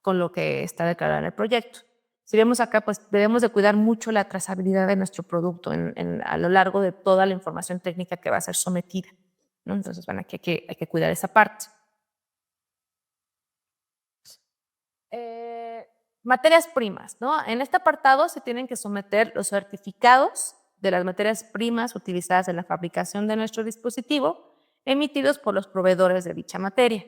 con lo que está declarado en el proyecto. Si vemos acá, pues debemos de cuidar mucho la trazabilidad de nuestro producto a lo largo de toda la información técnica que va a ser sometida, ¿no? Entonces, bueno, aquí hay que cuidar esa parte. Materias primas, ¿no? En este apartado se tienen que someter los certificados de las materias primas utilizadas en la fabricación de nuestro dispositivo, emitidos por los proveedores de dicha materia.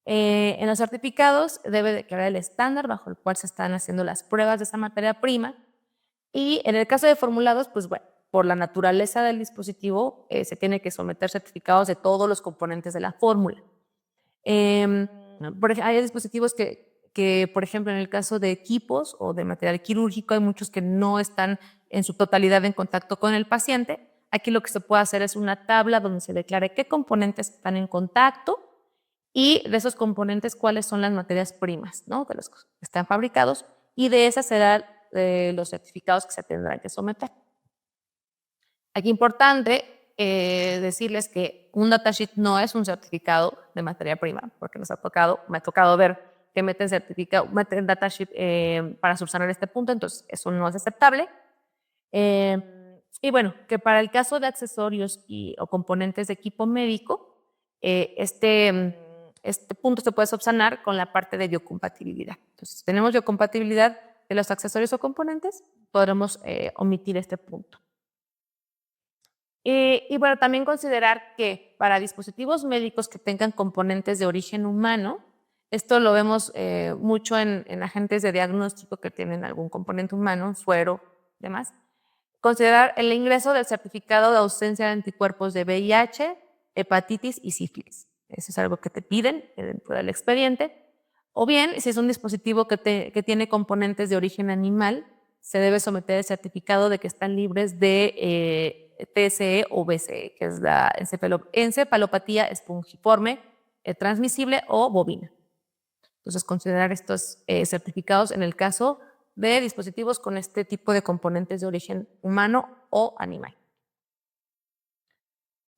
En los certificados debe declarar el estándar bajo el cual se están haciendo las pruebas de esa materia prima y en el caso de formulados, pues bueno, por la naturaleza del dispositivo se tiene que someter certificados de todos los componentes de la fórmula. Hay dispositivos por ejemplo, en el caso de equipos o de material quirúrgico, hay muchos que no están en su totalidad en contacto con el paciente. Aquí lo que se puede hacer es una tabla donde se declare qué componentes están en contacto y de esos componentes cuáles son las materias primas, ¿no? De los que están fabricados y de esas serán los certificados que se tendrán que someter. Aquí importante decirles que un datasheet no es un certificado de materia prima, porque me ha tocado ver que meten datasheet para subsanar este punto, entonces eso no es aceptable. Y bueno, que para el caso de accesorios o componentes de equipo médico, este punto se puede subsanar con la parte de biocompatibilidad. Entonces, si tenemos biocompatibilidad de los accesorios o componentes, podremos omitir este punto. Y bueno, también considerar que para dispositivos médicos que tengan componentes de origen humano, Esto lo vemos mucho en agentes de diagnóstico que tienen algún componente humano, suero, demás. Considerar el ingreso del certificado de ausencia de anticuerpos de VIH, hepatitis y sífilis. Eso es algo que te piden dentro del expediente. O bien, si es un dispositivo que tiene componentes de origen animal, se debe someter el certificado de que están libres de TSE o BCE, que es la encefalopatía espongiforme transmisible o bovina. Entonces, considerar estos certificados en el caso de dispositivos con este tipo de componentes de origen humano o animal.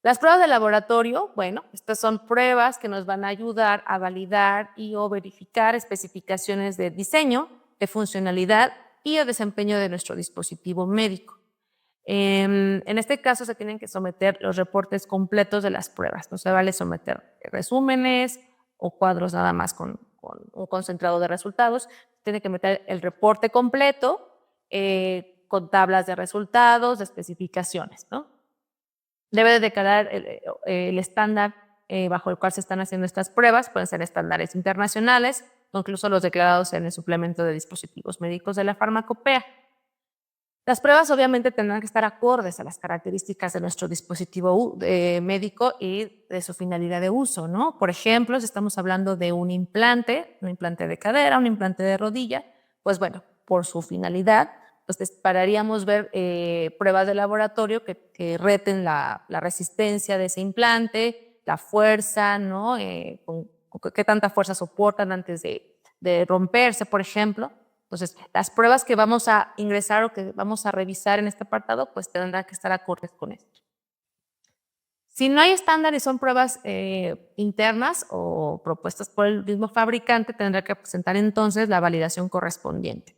Las pruebas de laboratorio, bueno, estas son pruebas que nos van a ayudar a validar y o verificar especificaciones de diseño, de funcionalidad y de desempeño de nuestro dispositivo médico. En este caso se tienen que someter los reportes completos de las pruebas. No se vale someter resúmenes o cuadros nada más con un concentrado de resultados. Tiene que meter el reporte completo con tablas de resultados, de especificaciones, ¿no? Debe de declarar el estándar bajo el cual se están haciendo estas pruebas. Pueden ser estándares internacionales o incluso los declarados en el suplemento de dispositivos médicos de la farmacopea. Las pruebas obviamente tendrán que estar acordes a las características de nuestro dispositivo médico y de su finalidad de uso, ¿no? Por ejemplo, si estamos hablando de un implante de cadera, un implante de rodilla, pues bueno, por su finalidad, pues esperaríamos ver pruebas de laboratorio que reten la resistencia de ese implante, la fuerza, ¿no? Con qué tanta fuerza soportan antes de romperse, por ejemplo. Entonces, las pruebas que vamos a ingresar o que vamos a revisar en este apartado, pues tendrán que estar acordes con esto. Si no hay estándar y son pruebas internas o propuestas por el mismo fabricante, tendrá que presentar entonces la validación correspondiente.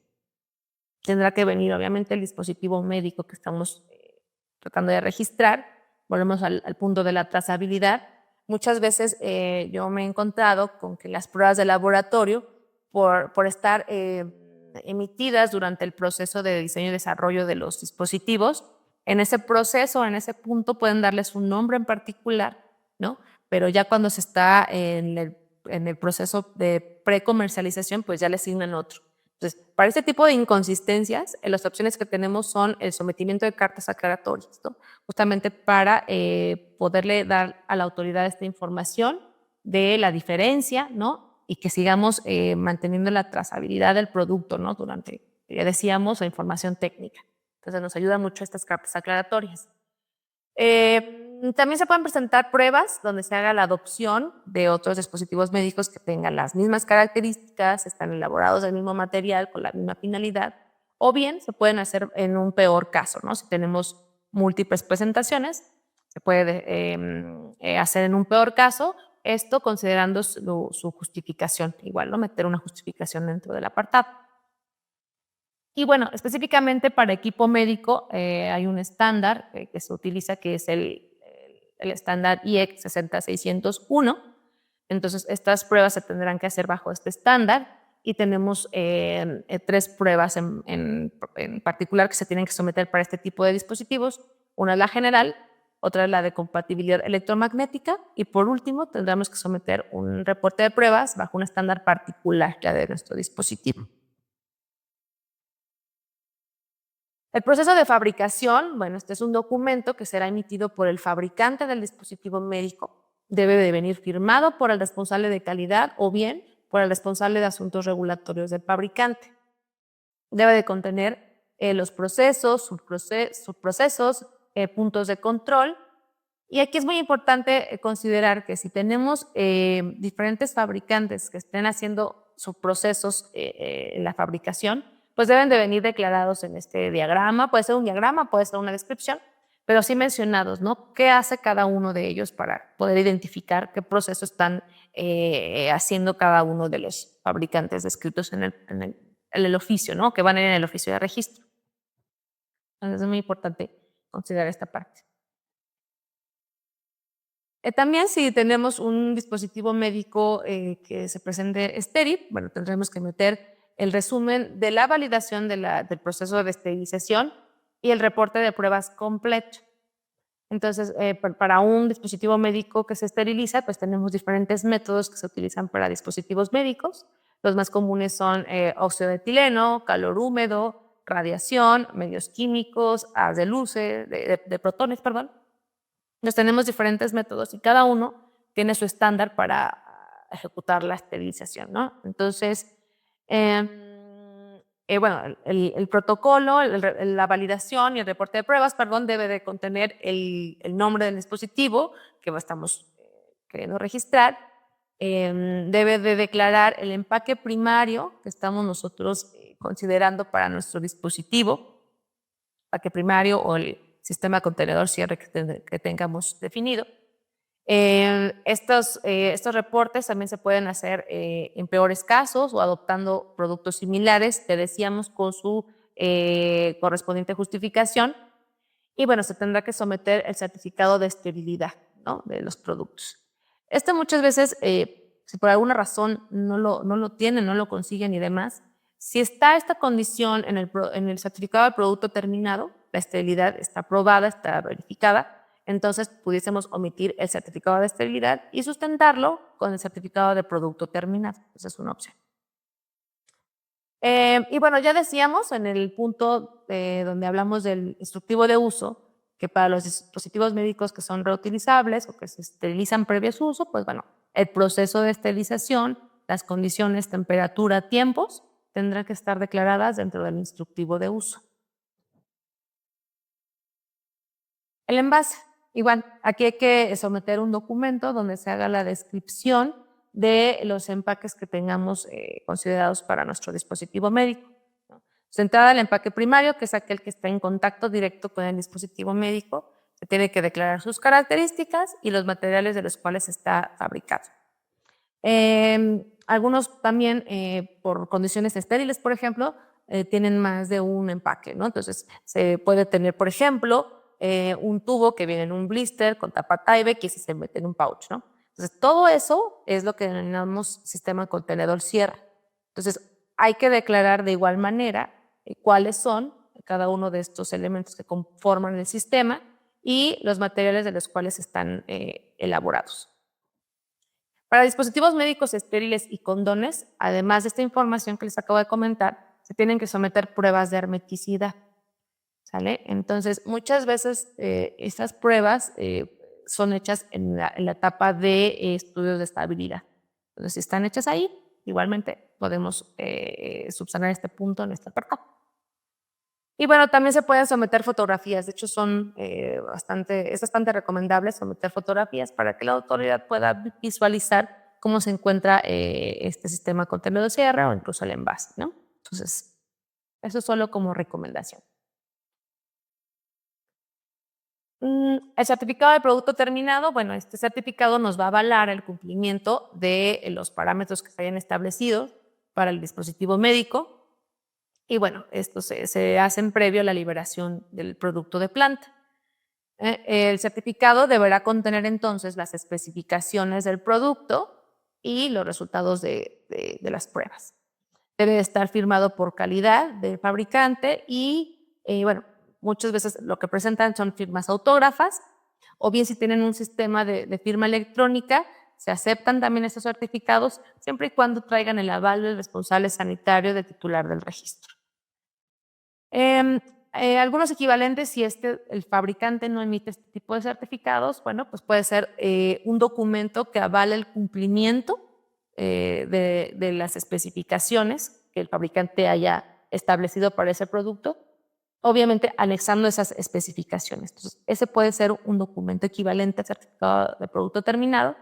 Tendrá que venir, obviamente, el dispositivo médico que estamos tratando de registrar. Volvemos al punto de la trazabilidad. Muchas veces yo me he encontrado con que las pruebas de laboratorio, por estar emitidas durante el proceso de diseño y desarrollo de los dispositivos, en ese proceso, en ese punto, pueden darles un nombre en particular, ¿no? Pero ya cuando se está en el proceso de precomercialización, pues ya le asignan otro. Entonces, para este tipo de inconsistencias, las opciones que tenemos son el sometimiento de cartas aclaratorias, ¿no? Justamente para poderle dar a la autoridad esta información de la diferencia, ¿no? Y que sigamos manteniendo la trazabilidad del producto, ¿no? Durante, ya decíamos, la información técnica. Entonces, nos ayuda mucho estas cartas aclaratorias. También se pueden presentar pruebas donde se haga la adopción de otros dispositivos médicos que tengan las mismas características, están elaborados del mismo material, con la misma finalidad, o bien se pueden hacer en un peor caso, ¿no? Si tenemos múltiples presentaciones, se puede hacer en un peor caso, esto considerando su justificación. Igual, ¿no? Meter una justificación dentro del apartado. Y bueno, específicamente para equipo médico hay un estándar que se utiliza que es el estándar IEC 60601. Entonces, estas pruebas se tendrán que hacer bajo este estándar y tenemos 3 pruebas en particular que se tienen que someter para este tipo de dispositivos. Una es la general, otra es la de compatibilidad electromagnética y por último tendremos que someter un reporte de pruebas bajo un estándar particular ya de nuestro dispositivo. El proceso de fabricación, bueno, este es un documento que será emitido por el fabricante del dispositivo médico. Debe de venir firmado por el responsable de calidad o bien por el responsable de asuntos regulatorios del fabricante. Debe de contener los procesos, subprocesos, puntos de control. Y aquí es muy importante considerar que si tenemos diferentes fabricantes que estén haciendo subprocesos en la fabricación, pues deben de venir declarados en este diagrama. Puede ser un diagrama, puede ser una descripción, pero sí mencionados, ¿no? ¿Qué hace cada uno de ellos para poder identificar qué proceso están haciendo cada uno de los fabricantes descritos en el oficio, ¿no? Que van en el oficio de registro. Entonces es muy importante considerar esta parte. También si tenemos un dispositivo médico que se presente estéril, bueno, tendremos que meter el resumen de la validación del proceso de esterilización y el reporte de pruebas completo. Entonces, para un dispositivo médico que se esteriliza, pues tenemos diferentes métodos que se utilizan para dispositivos médicos. Los más comunes son óxido de etileno, calor húmedo, radiación, medios químicos, haz de luces, de protones, perdón. Entonces tenemos diferentes métodos y cada uno tiene su estándar para ejecutar la esterilización, ¿no? Entonces, bueno, el protocolo, la validación y el reporte de pruebas, perdón, debe de contener el nombre del dispositivo que estamos queriendo registrar, debe de declarar el empaque primario que estamos nosotros considerando para nuestro dispositivo, empaque primario o el sistema contenedor cierre que tengamos definido. Estos reportes también se pueden hacer en peores casos o adoptando productos similares, te decíamos, con su correspondiente justificación. Y bueno, se tendrá que someter el certificado de esterilidad, ¿no?, de los productos. Muchas veces, si por alguna razón no lo tienen, no lo consiguen y demás, si está esta condición en el certificado de producto terminado, la esterilidad está aprobada, está verificada, entonces pudiésemos omitir el certificado de esterilidad y sustentarlo con el certificado de producto terminado. Esa es una opción. Y bueno, ya decíamos en el punto donde hablamos del instructivo de uso, que para los dispositivos médicos que son reutilizables o que se esterilizan previo a su uso, pues bueno, el proceso de esterilización, las condiciones, temperatura, tiempos, tendrán que estar declaradas dentro del instructivo de uso. El envase, igual, aquí hay que someter un documento donde se haga la descripción de los empaques que tengamos considerados para nuestro dispositivo médico, ¿no? Entrada al empaque primario, que es aquel que está en contacto directo con el dispositivo médico, se tiene que declarar sus características y los materiales de los cuales está fabricado. Algunos también, por condiciones estériles, por ejemplo, tienen más de un empaque, ¿no? Entonces, se puede tener, por ejemplo, un tubo que viene en un blister con tapa Tyvek y se mete en un pouch, ¿no? Entonces, todo eso es lo que denominamos sistema contenedor cierre. Entonces, hay que declarar de igual manera cuáles son cada uno de estos elementos que conforman el sistema y los materiales de los cuales están elaborados. Para dispositivos médicos estériles y condones, además de esta información que les acabo de comentar, se tienen que someter pruebas de hermeticidad, ¿sale? Entonces, muchas veces estas pruebas son hechas en la etapa de estudios de estabilidad. Entonces, si están hechas ahí, igualmente podemos subsanar este punto en este apartado. Y bueno, también se pueden someter fotografías. De hecho, es bastante recomendable someter fotografías para que la autoridad pueda visualizar cómo se encuentra este sistema contenedor de cierre o incluso el envase, ¿no? Entonces, eso es solo como recomendación. El certificado de producto terminado, bueno, este certificado nos va a avalar el cumplimiento de los parámetros que se hayan establecido para el dispositivo médico. Y bueno, esto se hacen previo a la liberación del producto de planta. El certificado deberá contener entonces las especificaciones del producto y los resultados de las pruebas. Debe estar firmado por calidad del fabricante y, bueno, muchas veces lo que presentan son firmas autógrafas, o bien si tienen un sistema de firma electrónica, se aceptan también estos certificados siempre y cuando traigan el aval del responsable sanitario del titular del registro. Algunos equivalentes, si el fabricante no emite este tipo de certificados, bueno, pues puede ser un documento que avale el cumplimiento de las especificaciones que el fabricante haya establecido para ese producto, obviamente anexando esas especificaciones. Entonces, ese puede ser un documento equivalente al certificado de producto terminado.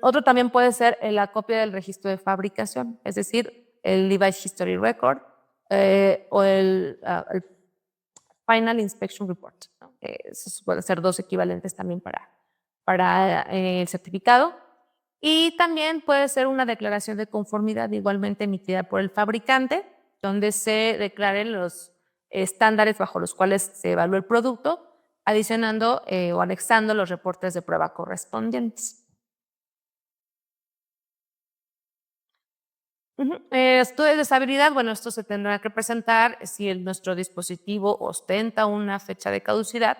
Otro también puede ser la copia del registro de fabricación, es decir, el Device History Record o el Final Inspection Report, ¿no? Esos pueden ser dos equivalentes también para el certificado. Y también puede ser una declaración de conformidad igualmente emitida por el fabricante, donde se declaren los estándares bajo los cuales se evalúa el producto, adicionando o anexando los reportes de prueba correspondientes. Estudios de estabilidad, bueno, esto se tendrá que presentar si nuestro dispositivo ostenta una fecha de caducidad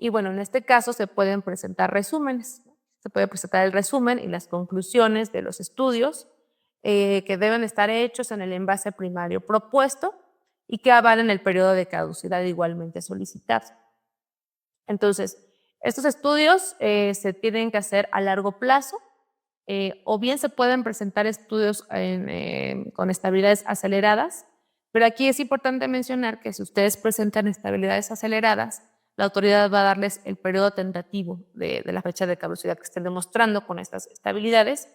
Y bueno, en este caso se pueden presentar resúmenes. Se puede presentar el resumen y las conclusiones de los estudios que deben estar hechos en el envase primario propuesto y que avalen el periodo de caducidad igualmente solicitado. Entonces, estos estudios se tienen que hacer a largo plazo, o bien se pueden presentar estudios con estabilidades aceleradas, pero aquí es importante mencionar que si ustedes presentan estabilidades aceleradas, la autoridad va a darles el periodo tentativo de la fecha de caducidad que estén demostrando con estas estabilidades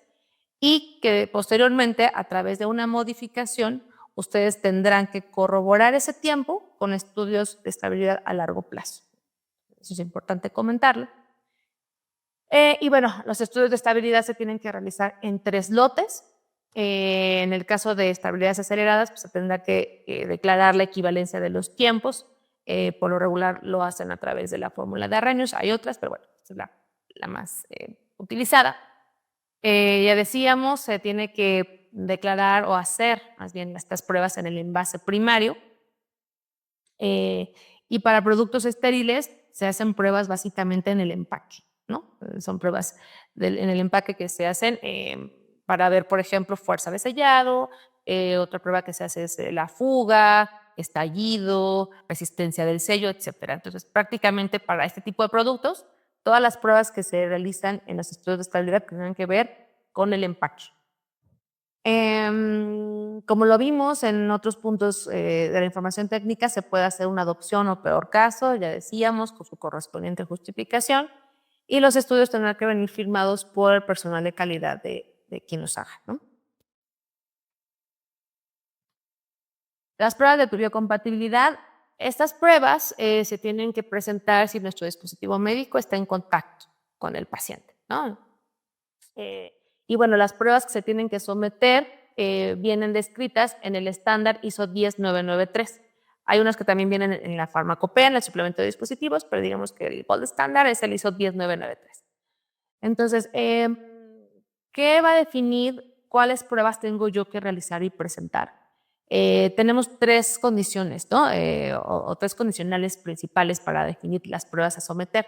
y que posteriormente, a través de una modificación, ustedes tendrán que corroborar ese tiempo con estudios de estabilidad a largo plazo. Eso es importante comentarlo. Y bueno, los estudios de estabilidad se tienen que realizar en 3 lotes. En el caso de estabilidades aceleradas, pues se tendrá que declarar la equivalencia de los tiempos. Por lo regular lo hacen a través de la fórmula de Arrhenius. Hay otras, pero bueno, esta es la más utilizada. Ya decíamos, se tiene que declarar o hacer más bien estas pruebas en el envase primario. Y para productos estériles se hacen pruebas básicamente en el empaque, ¿no? Son pruebas en el empaque que se hacen para ver, por ejemplo, fuerza de sellado. Otra prueba que se hace es la fuga, estallido, resistencia del sello, etcétera. Entonces, prácticamente para este tipo de productos, todas las pruebas que se realizan en los estudios de estabilidad tienen que ver con el empaque. Como lo vimos en otros puntos de la información técnica, se puede hacer una adopción o peor caso, ya decíamos, con su correspondiente justificación, y los estudios tendrán que venir firmados por el personal de calidad de quien los haga, ¿no? Las pruebas de biocompatibilidad, estas pruebas se tienen que presentar si nuestro dispositivo médico está en contacto con el paciente, ¿no? Y bueno, las pruebas que se tienen que someter vienen descritas en el estándar ISO 10993. Hay unas que también vienen en la farmacopea, en el suplemento de dispositivos, pero digamos que el gold standard es el ISO 10993. Entonces, ¿qué va a definir cuáles pruebas tengo yo que realizar y presentar? Tenemos 3 condiciones, ¿no? O 3 condicionales principales para definir las pruebas a someter.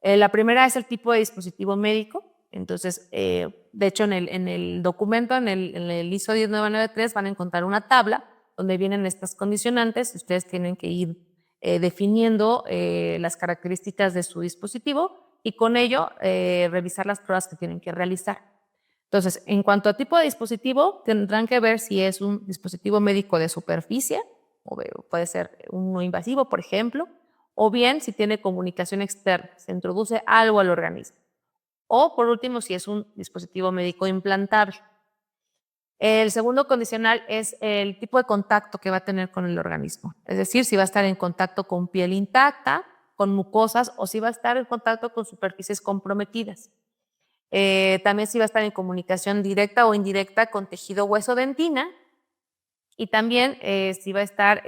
La primera es el tipo de dispositivo médico. Entonces, de hecho, en el documento, en el ISO 10993, van a encontrar una tabla donde vienen estas condicionantes. Ustedes tienen que ir definiendo las características de su dispositivo y con ello revisar las pruebas que tienen que realizar. Entonces, en cuanto a tipo de dispositivo, tendrán que ver si es un dispositivo médico de superficie, o puede ser un no invasivo, por ejemplo, o bien si tiene comunicación externa, se introduce algo al organismo. O por último, si es un dispositivo médico implantable. El segundo condicional es el tipo de contacto que va a tener con el organismo. Es decir, si va a estar en contacto con piel intacta, con mucosas, o si va a estar en contacto con superficies comprometidas. También si va a estar en comunicación directa o indirecta con tejido hueso dentina. Y también si va a estar,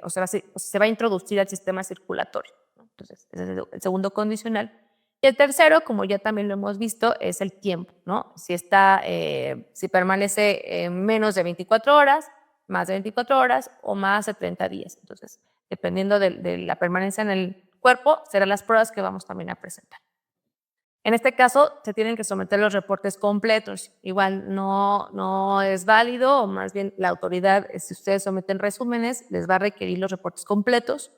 o sea, se va a introducir al sistema circulatorio, ¿no? Entonces, ese es el segundo condicional. Y el tercero, como ya también lo hemos visto, es el tiempo, ¿no? Si permanece menos de 24 horas, más de 24 horas o más de 30 días. Entonces, dependiendo de la permanencia en el cuerpo, serán las pruebas que vamos también a presentar. En este caso, se tienen que someter los reportes completos. Igual no es válido, o más bien la autoridad, si ustedes someten resúmenes, les va a requerir los reportes completos.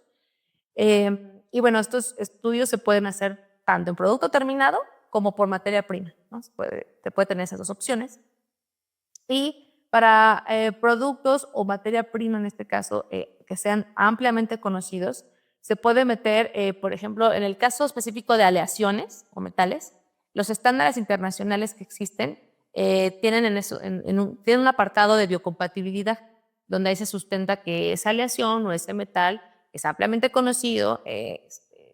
Y bueno, estos estudios se pueden hacer tanto en producto terminado como por materia prima, ¿no? Se puede tener esas 2 opciones. Y para productos o materia prima, en este caso, que sean ampliamente conocidos, se puede meter, por ejemplo, en el caso específico de aleaciones o metales, los estándares internacionales que existen tienen, tienen un apartado de biocompatibilidad, donde ahí se sustenta que esa aleación o ese metal es ampliamente conocido,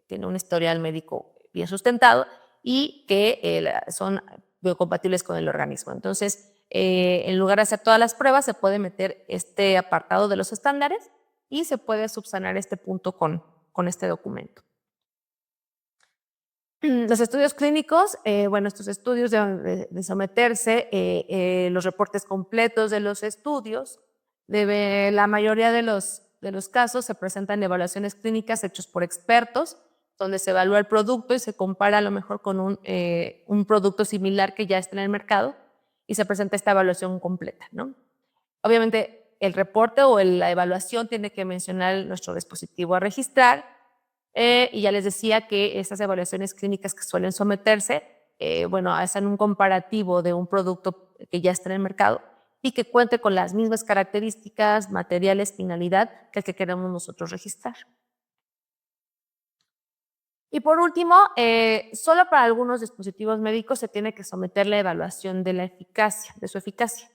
tiene un historial médico bien sustentado y que son biocompatibles con el organismo. Entonces, en lugar de hacer todas las pruebas, se puede meter este apartado de los estándares y se puede subsanar este punto con este documento. Los estudios clínicos, bueno, estos estudios deben de someterse los reportes completos de los estudios. La mayoría de los casos se presentan evaluaciones clínicas hechos por expertos donde se evalúa el producto y se compara a lo mejor con un producto similar que ya está en el mercado y se presenta esta evaluación completa, ¿no? Obviamente, el reporte o la evaluación tiene que mencionar nuestro dispositivo a registrar, y ya les decía que estas evaluaciones clínicas que suelen someterse, bueno, hacen un comparativo de un producto que ya está en el mercado y que cuente con las mismas características, materiales, finalidad que el que queremos nosotros registrar. Y por último, solo para algunos dispositivos médicos se tiene que someter la evaluación de la eficacia, de su eficacia.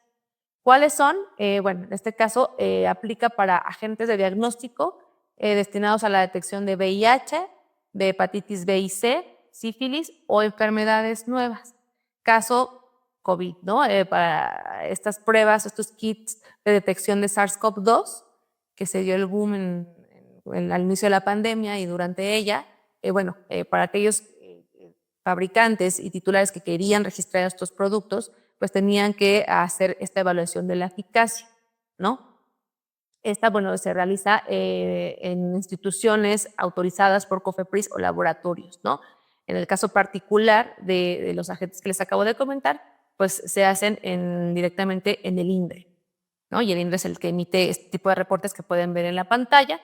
¿Cuáles son? Bueno, en este caso aplica para agentes de diagnóstico destinados a la detección de VIH, de hepatitis B y C, sífilis o enfermedades nuevas. Caso COVID, ¿no? Para estas pruebas, estos kits de detección de SARS-CoV-2, que se dio el boom al inicio de la pandemia y durante ella, bueno, para aquellos fabricantes y titulares que querían registrar estos productos, pues tenían que hacer esta evaluación de la eficacia, ¿no? Esta, bueno, se realiza en instituciones autorizadas por COFEPRIS o laboratorios, ¿no? En el caso particular de los agentes que les acabo de comentar, pues se hacen directamente en el INDRE, ¿no? Y el INDRE es el que emite este tipo de reportes que pueden ver en la pantalla.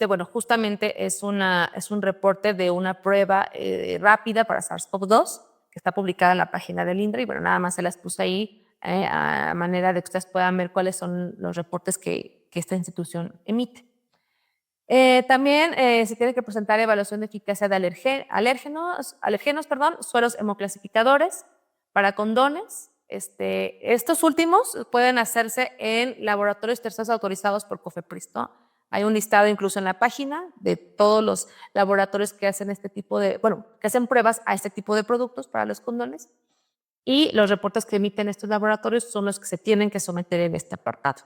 Bueno, justamente es un reporte de una prueba rápida para SARS-CoV-2 que está publicada en la página del INDRE y bueno, nada más se las puse ahí a manera de que ustedes puedan ver cuáles son los reportes que esta institución emite. También se tiene que presentar evaluación de eficacia de alérgenos, sueros hemoclasificadores para condones. Estos últimos pueden hacerse en laboratorios terceros autorizados por COFEPRIS, ¿no? Hay un listado incluso en la página de todos los laboratorios que hacen que hacen pruebas a este tipo de productos para los condones. Y los reportes que emiten estos laboratorios son los que se tienen que someter en este apartado.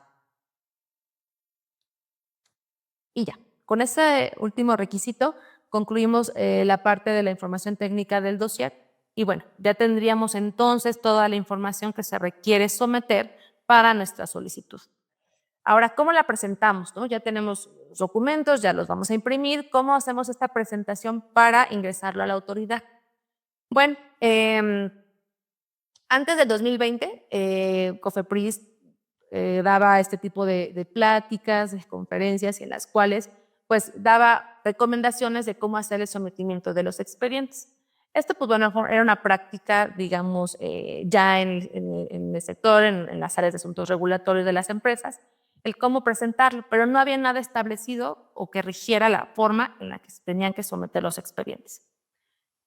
Y ya, con ese último requisito concluimos la parte de la información técnica del dossier y bueno, ya tendríamos entonces toda la información que se requiere someter para nuestra solicitud. Ahora, ¿cómo la presentamos? ¿No? Ya tenemos los documentos, ya los vamos a imprimir. ¿Cómo hacemos esta presentación para ingresarlo a la autoridad? Bueno, antes del 2020, COFEPRIS daba este tipo de pláticas, de conferencias, en las cuales pues daba recomendaciones de cómo hacer el sometimiento de los expedientes. Esto, pues bueno, era una práctica, digamos, ya en el sector, en las áreas de asuntos regulatorios de las empresas, el cómo presentarlo, pero no había nada establecido o que rigiera la forma en la que se tenían que someter los expedientes.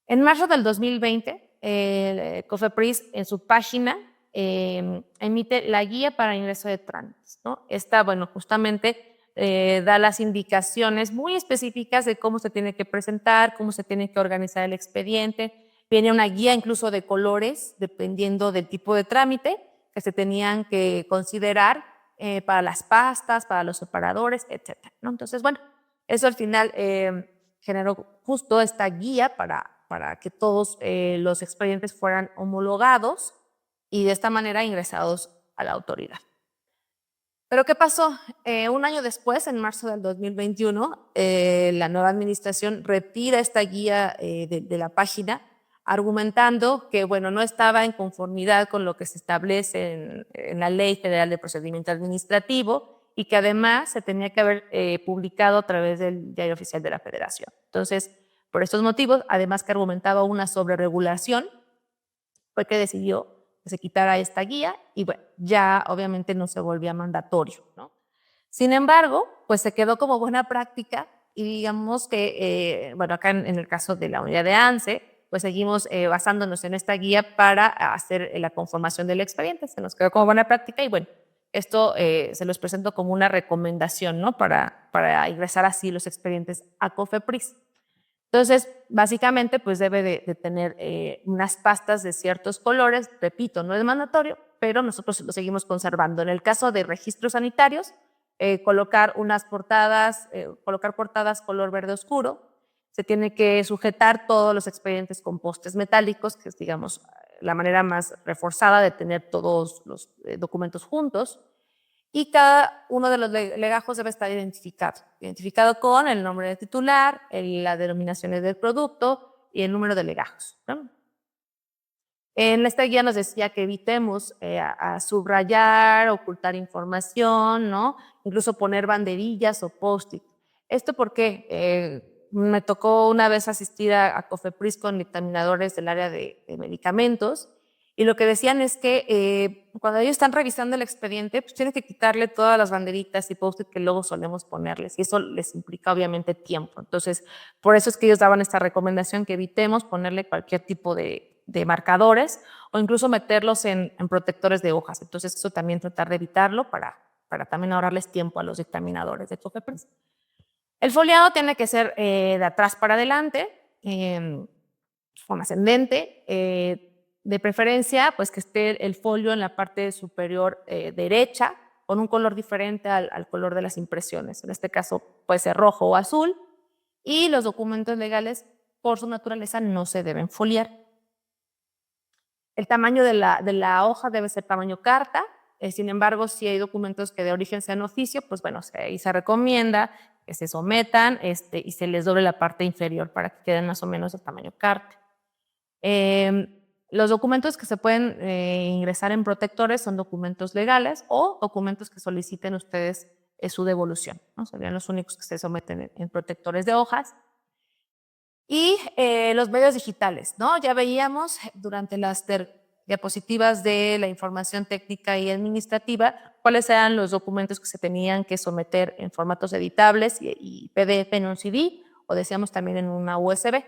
En marzo del 2020, el COFEPRIS en su página emite la guía para ingreso de trámites, ¿no? Esta, bueno, justamente da las indicaciones muy específicas de cómo se tiene que presentar, cómo se tiene que organizar el expediente. Viene una guía incluso de colores, dependiendo del tipo de trámite que se tenían que considerar para las pastas, para los separadores, etcétera, ¿no? Entonces, bueno, eso al final generó justo esta guía para que todos los expedientes fueran homologados y de esta manera ingresados a la autoridad. Pero ¿qué pasó? Un año después, en marzo del 2021, la nueva administración retira esta guía de la página, argumentando que bueno, no estaba en conformidad con lo que se establece en la Ley Federal de Procedimiento Administrativo y que además se tenía que haber publicado a través del Diario Oficial de la Federación. Entonces, por estos motivos, además que argumentaba una sobreregulación, fue que decidió que se quitara esta guía y bueno, ya obviamente no se volvía mandatorio, ¿no? Sin embargo, pues se quedó como buena práctica y digamos que, bueno, acá en el caso de la unidad de ANSE, pues seguimos basándonos en esta guía para hacer la conformación del expediente. Se nos quedó como buena práctica y bueno, esto se los presento como una recomendación, ¿no? Para ingresar así los expedientes a COFEPRIS. Entonces, básicamente, pues debe de tener unas pastas de ciertos colores. Repito, no es mandatorio, pero nosotros lo seguimos conservando. En el caso de registros sanitarios, colocar portadas color verde oscuro. Se tiene que sujetar todos los expedientes con postes metálicos, que es, digamos, la manera más reforzada de tener todos los documentos juntos. y cada uno de los legajos debe estar identificado con el nombre del titular, las denominaciones del producto y el número de legajos, ¿no? En esta guía nos decía que evitemos a subrayar, ocultar información, ¿no? Incluso poner banderillas o post-it. ¿Esto por qué? Me tocó una vez asistir a Cofepris con dictaminadores del área de medicamentos y lo que decían es que cuando ellos están revisando el expediente, pues tienen que quitarle todas las banderitas y post-it que luego solemos ponerles y eso les implica obviamente tiempo. Entonces, por eso es que ellos daban esta recomendación que evitemos ponerle cualquier tipo de marcadores o incluso meterlos en protectores de hojas. Entonces, eso también tratar de evitarlo para también ahorrarles tiempo a los dictaminadores de Cofepris. El foliado tiene que ser de atrás para adelante, forma ascendente, de preferencia, pues que esté el folio en la parte superior derecha, con un color diferente al color de las impresiones. En este caso puede ser rojo o azul, y los documentos legales, por su naturaleza, no se deben foliar. El tamaño de la hoja debe ser tamaño carta, sin embargo, si hay documentos que de origen sean oficio, pues bueno, ahí se recomienda que se sometan y se les doble la parte inferior para que queden más o menos de tamaño carta. Los documentos que se pueden ingresar en protectores son documentos legales o documentos que soliciten ustedes su devolución, ¿no? Serían los únicos que se someten en protectores de hojas. Y los medios digitales, ¿no? Ya veíamos durante las diapositivas de la información técnica y administrativa cuáles eran los documentos que se tenían que someter en formatos editables y PDF en un CD o decíamos también en una USB.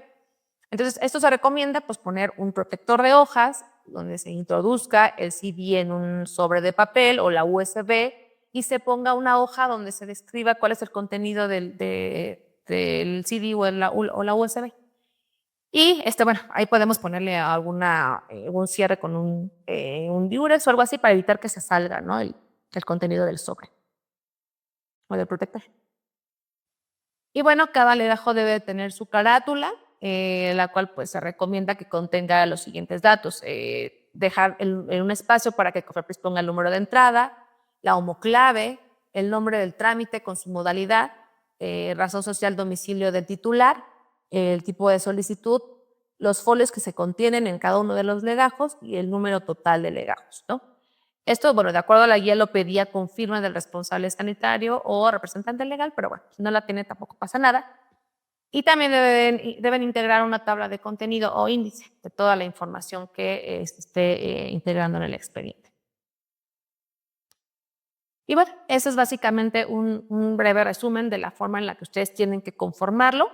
Entonces, esto se recomienda pues, poner un protector de hojas donde se introduzca el CD en un sobre de papel o la USB y se ponga una hoja donde se describa cuál es el contenido del CD o la USB. Y bueno, ahí podemos ponerle algún cierre con un diurex o algo así para evitar que se salga, ¿no? el contenido del sobre o del protector. Y bueno, cada legajo debe tener su carátula, la cual pues se recomienda que contenga los siguientes datos. Dejar en un espacio para que Cofepris ponga el número de entrada, la homoclave, el nombre del trámite con su modalidad, razón social, domicilio del titular, el tipo de solicitud, los folios que se contienen en cada uno de los legajos y el número total de legajos, ¿no? Esto, bueno, de acuerdo a la guía lo pedía con firma del responsable sanitario o representante legal, pero bueno, si no la tiene tampoco pasa nada. Y también deben integrar una tabla de contenido o índice de toda la información que se esté integrando en el expediente. Y bueno, eso es básicamente un breve resumen de la forma en la que ustedes tienen que conformarlo.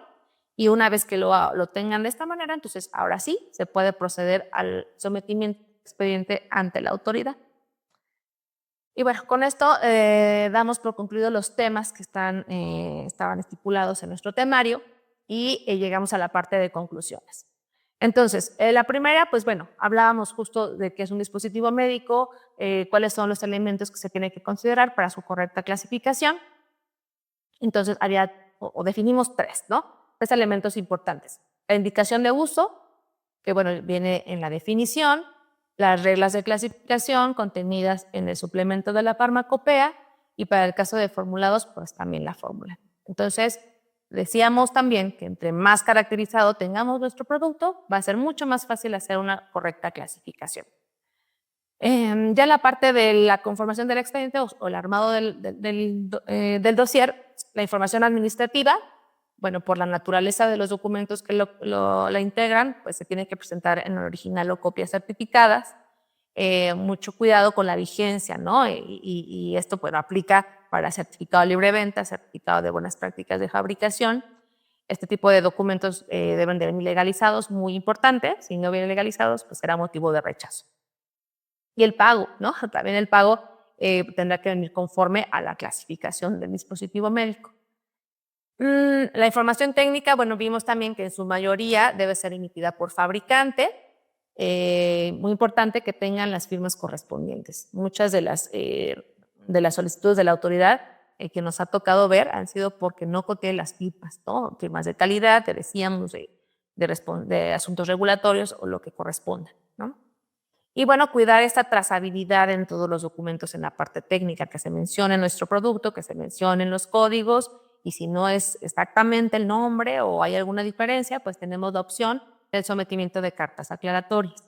Y una vez que lo tengan de esta manera, entonces ahora sí se puede proceder al sometimiento del expediente ante la autoridad. Y bueno, con esto damos por concluidos los temas que estaban estipulados en nuestro temario y llegamos a la parte de conclusiones. Entonces, la primera, pues bueno, hablábamos justo de qué es un dispositivo médico, cuáles son los elementos que se tienen que considerar para su correcta clasificación. Entonces, definimos tres, ¿no? Tres elementos importantes. La indicación de uso, que bueno, viene en la definición, las reglas de clasificación contenidas en el suplemento de la farmacopea y para el caso de formulados, pues también la fórmula. Entonces, decíamos también que entre más caracterizado tengamos nuestro producto, va a ser mucho más fácil hacer una correcta clasificación. Ya la parte de la conformación del expediente o el armado del dossier, la información administrativa, bueno, por la naturaleza de los documentos que la integran, pues se tiene que presentar en original o copias certificadas. Mucho cuidado con la vigencia, ¿no? Y esto, bueno, aplica para certificado de libre venta, certificado de buenas prácticas de fabricación. Este tipo de documentos deben de venir legalizados, muy importante. Si no vienen legalizados, pues será motivo de rechazo. Y el pago, ¿no? También el pago tendrá que venir conforme a la clasificación del dispositivo médico. La información técnica, bueno, vimos también que en su mayoría debe ser emitida por fabricante. Muy importante que tengan las firmas correspondientes. Muchas de las solicitudes de la autoridad que nos ha tocado ver han sido porque no contienen las firmas, ¿no? Firmas de calidad, te decíamos, de asuntos regulatorios o lo que corresponda, ¿no? Y bueno, cuidar esta trazabilidad en todos los documentos en la parte técnica, que se mencione nuestro producto, que se mencionen los códigos, y si no es exactamente el nombre o hay alguna diferencia, pues tenemos la opción del sometimiento de cartas aclaratorias.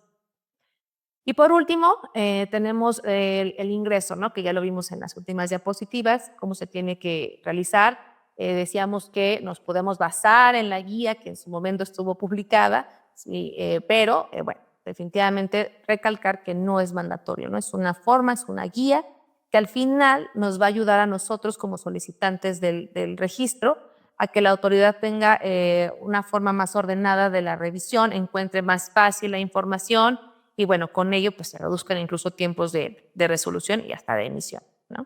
Y por último, tenemos el ingreso, ¿no? Que ya lo vimos en las últimas diapositivas, cómo se tiene que realizar. Decíamos que nos podemos basar en la guía que en su momento estuvo publicada, sí, pero bueno, definitivamente recalcar que no es mandatorio, ¿no? Es una forma, es una guía que al final nos va a ayudar a nosotros como solicitantes del registro a que la autoridad tenga una forma más ordenada de la revisión, encuentre más fácil la información y bueno, con ello pues se reduzcan incluso tiempos de resolución y hasta de emisión, ¿no?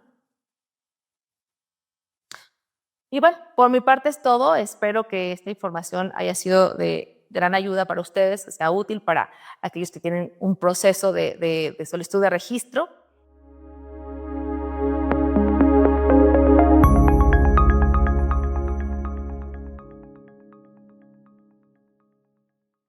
Y bueno, por mi parte es todo. Espero que esta información haya sido de gran ayuda para ustedes, que sea útil para aquellos que tienen un proceso de solicitud de registro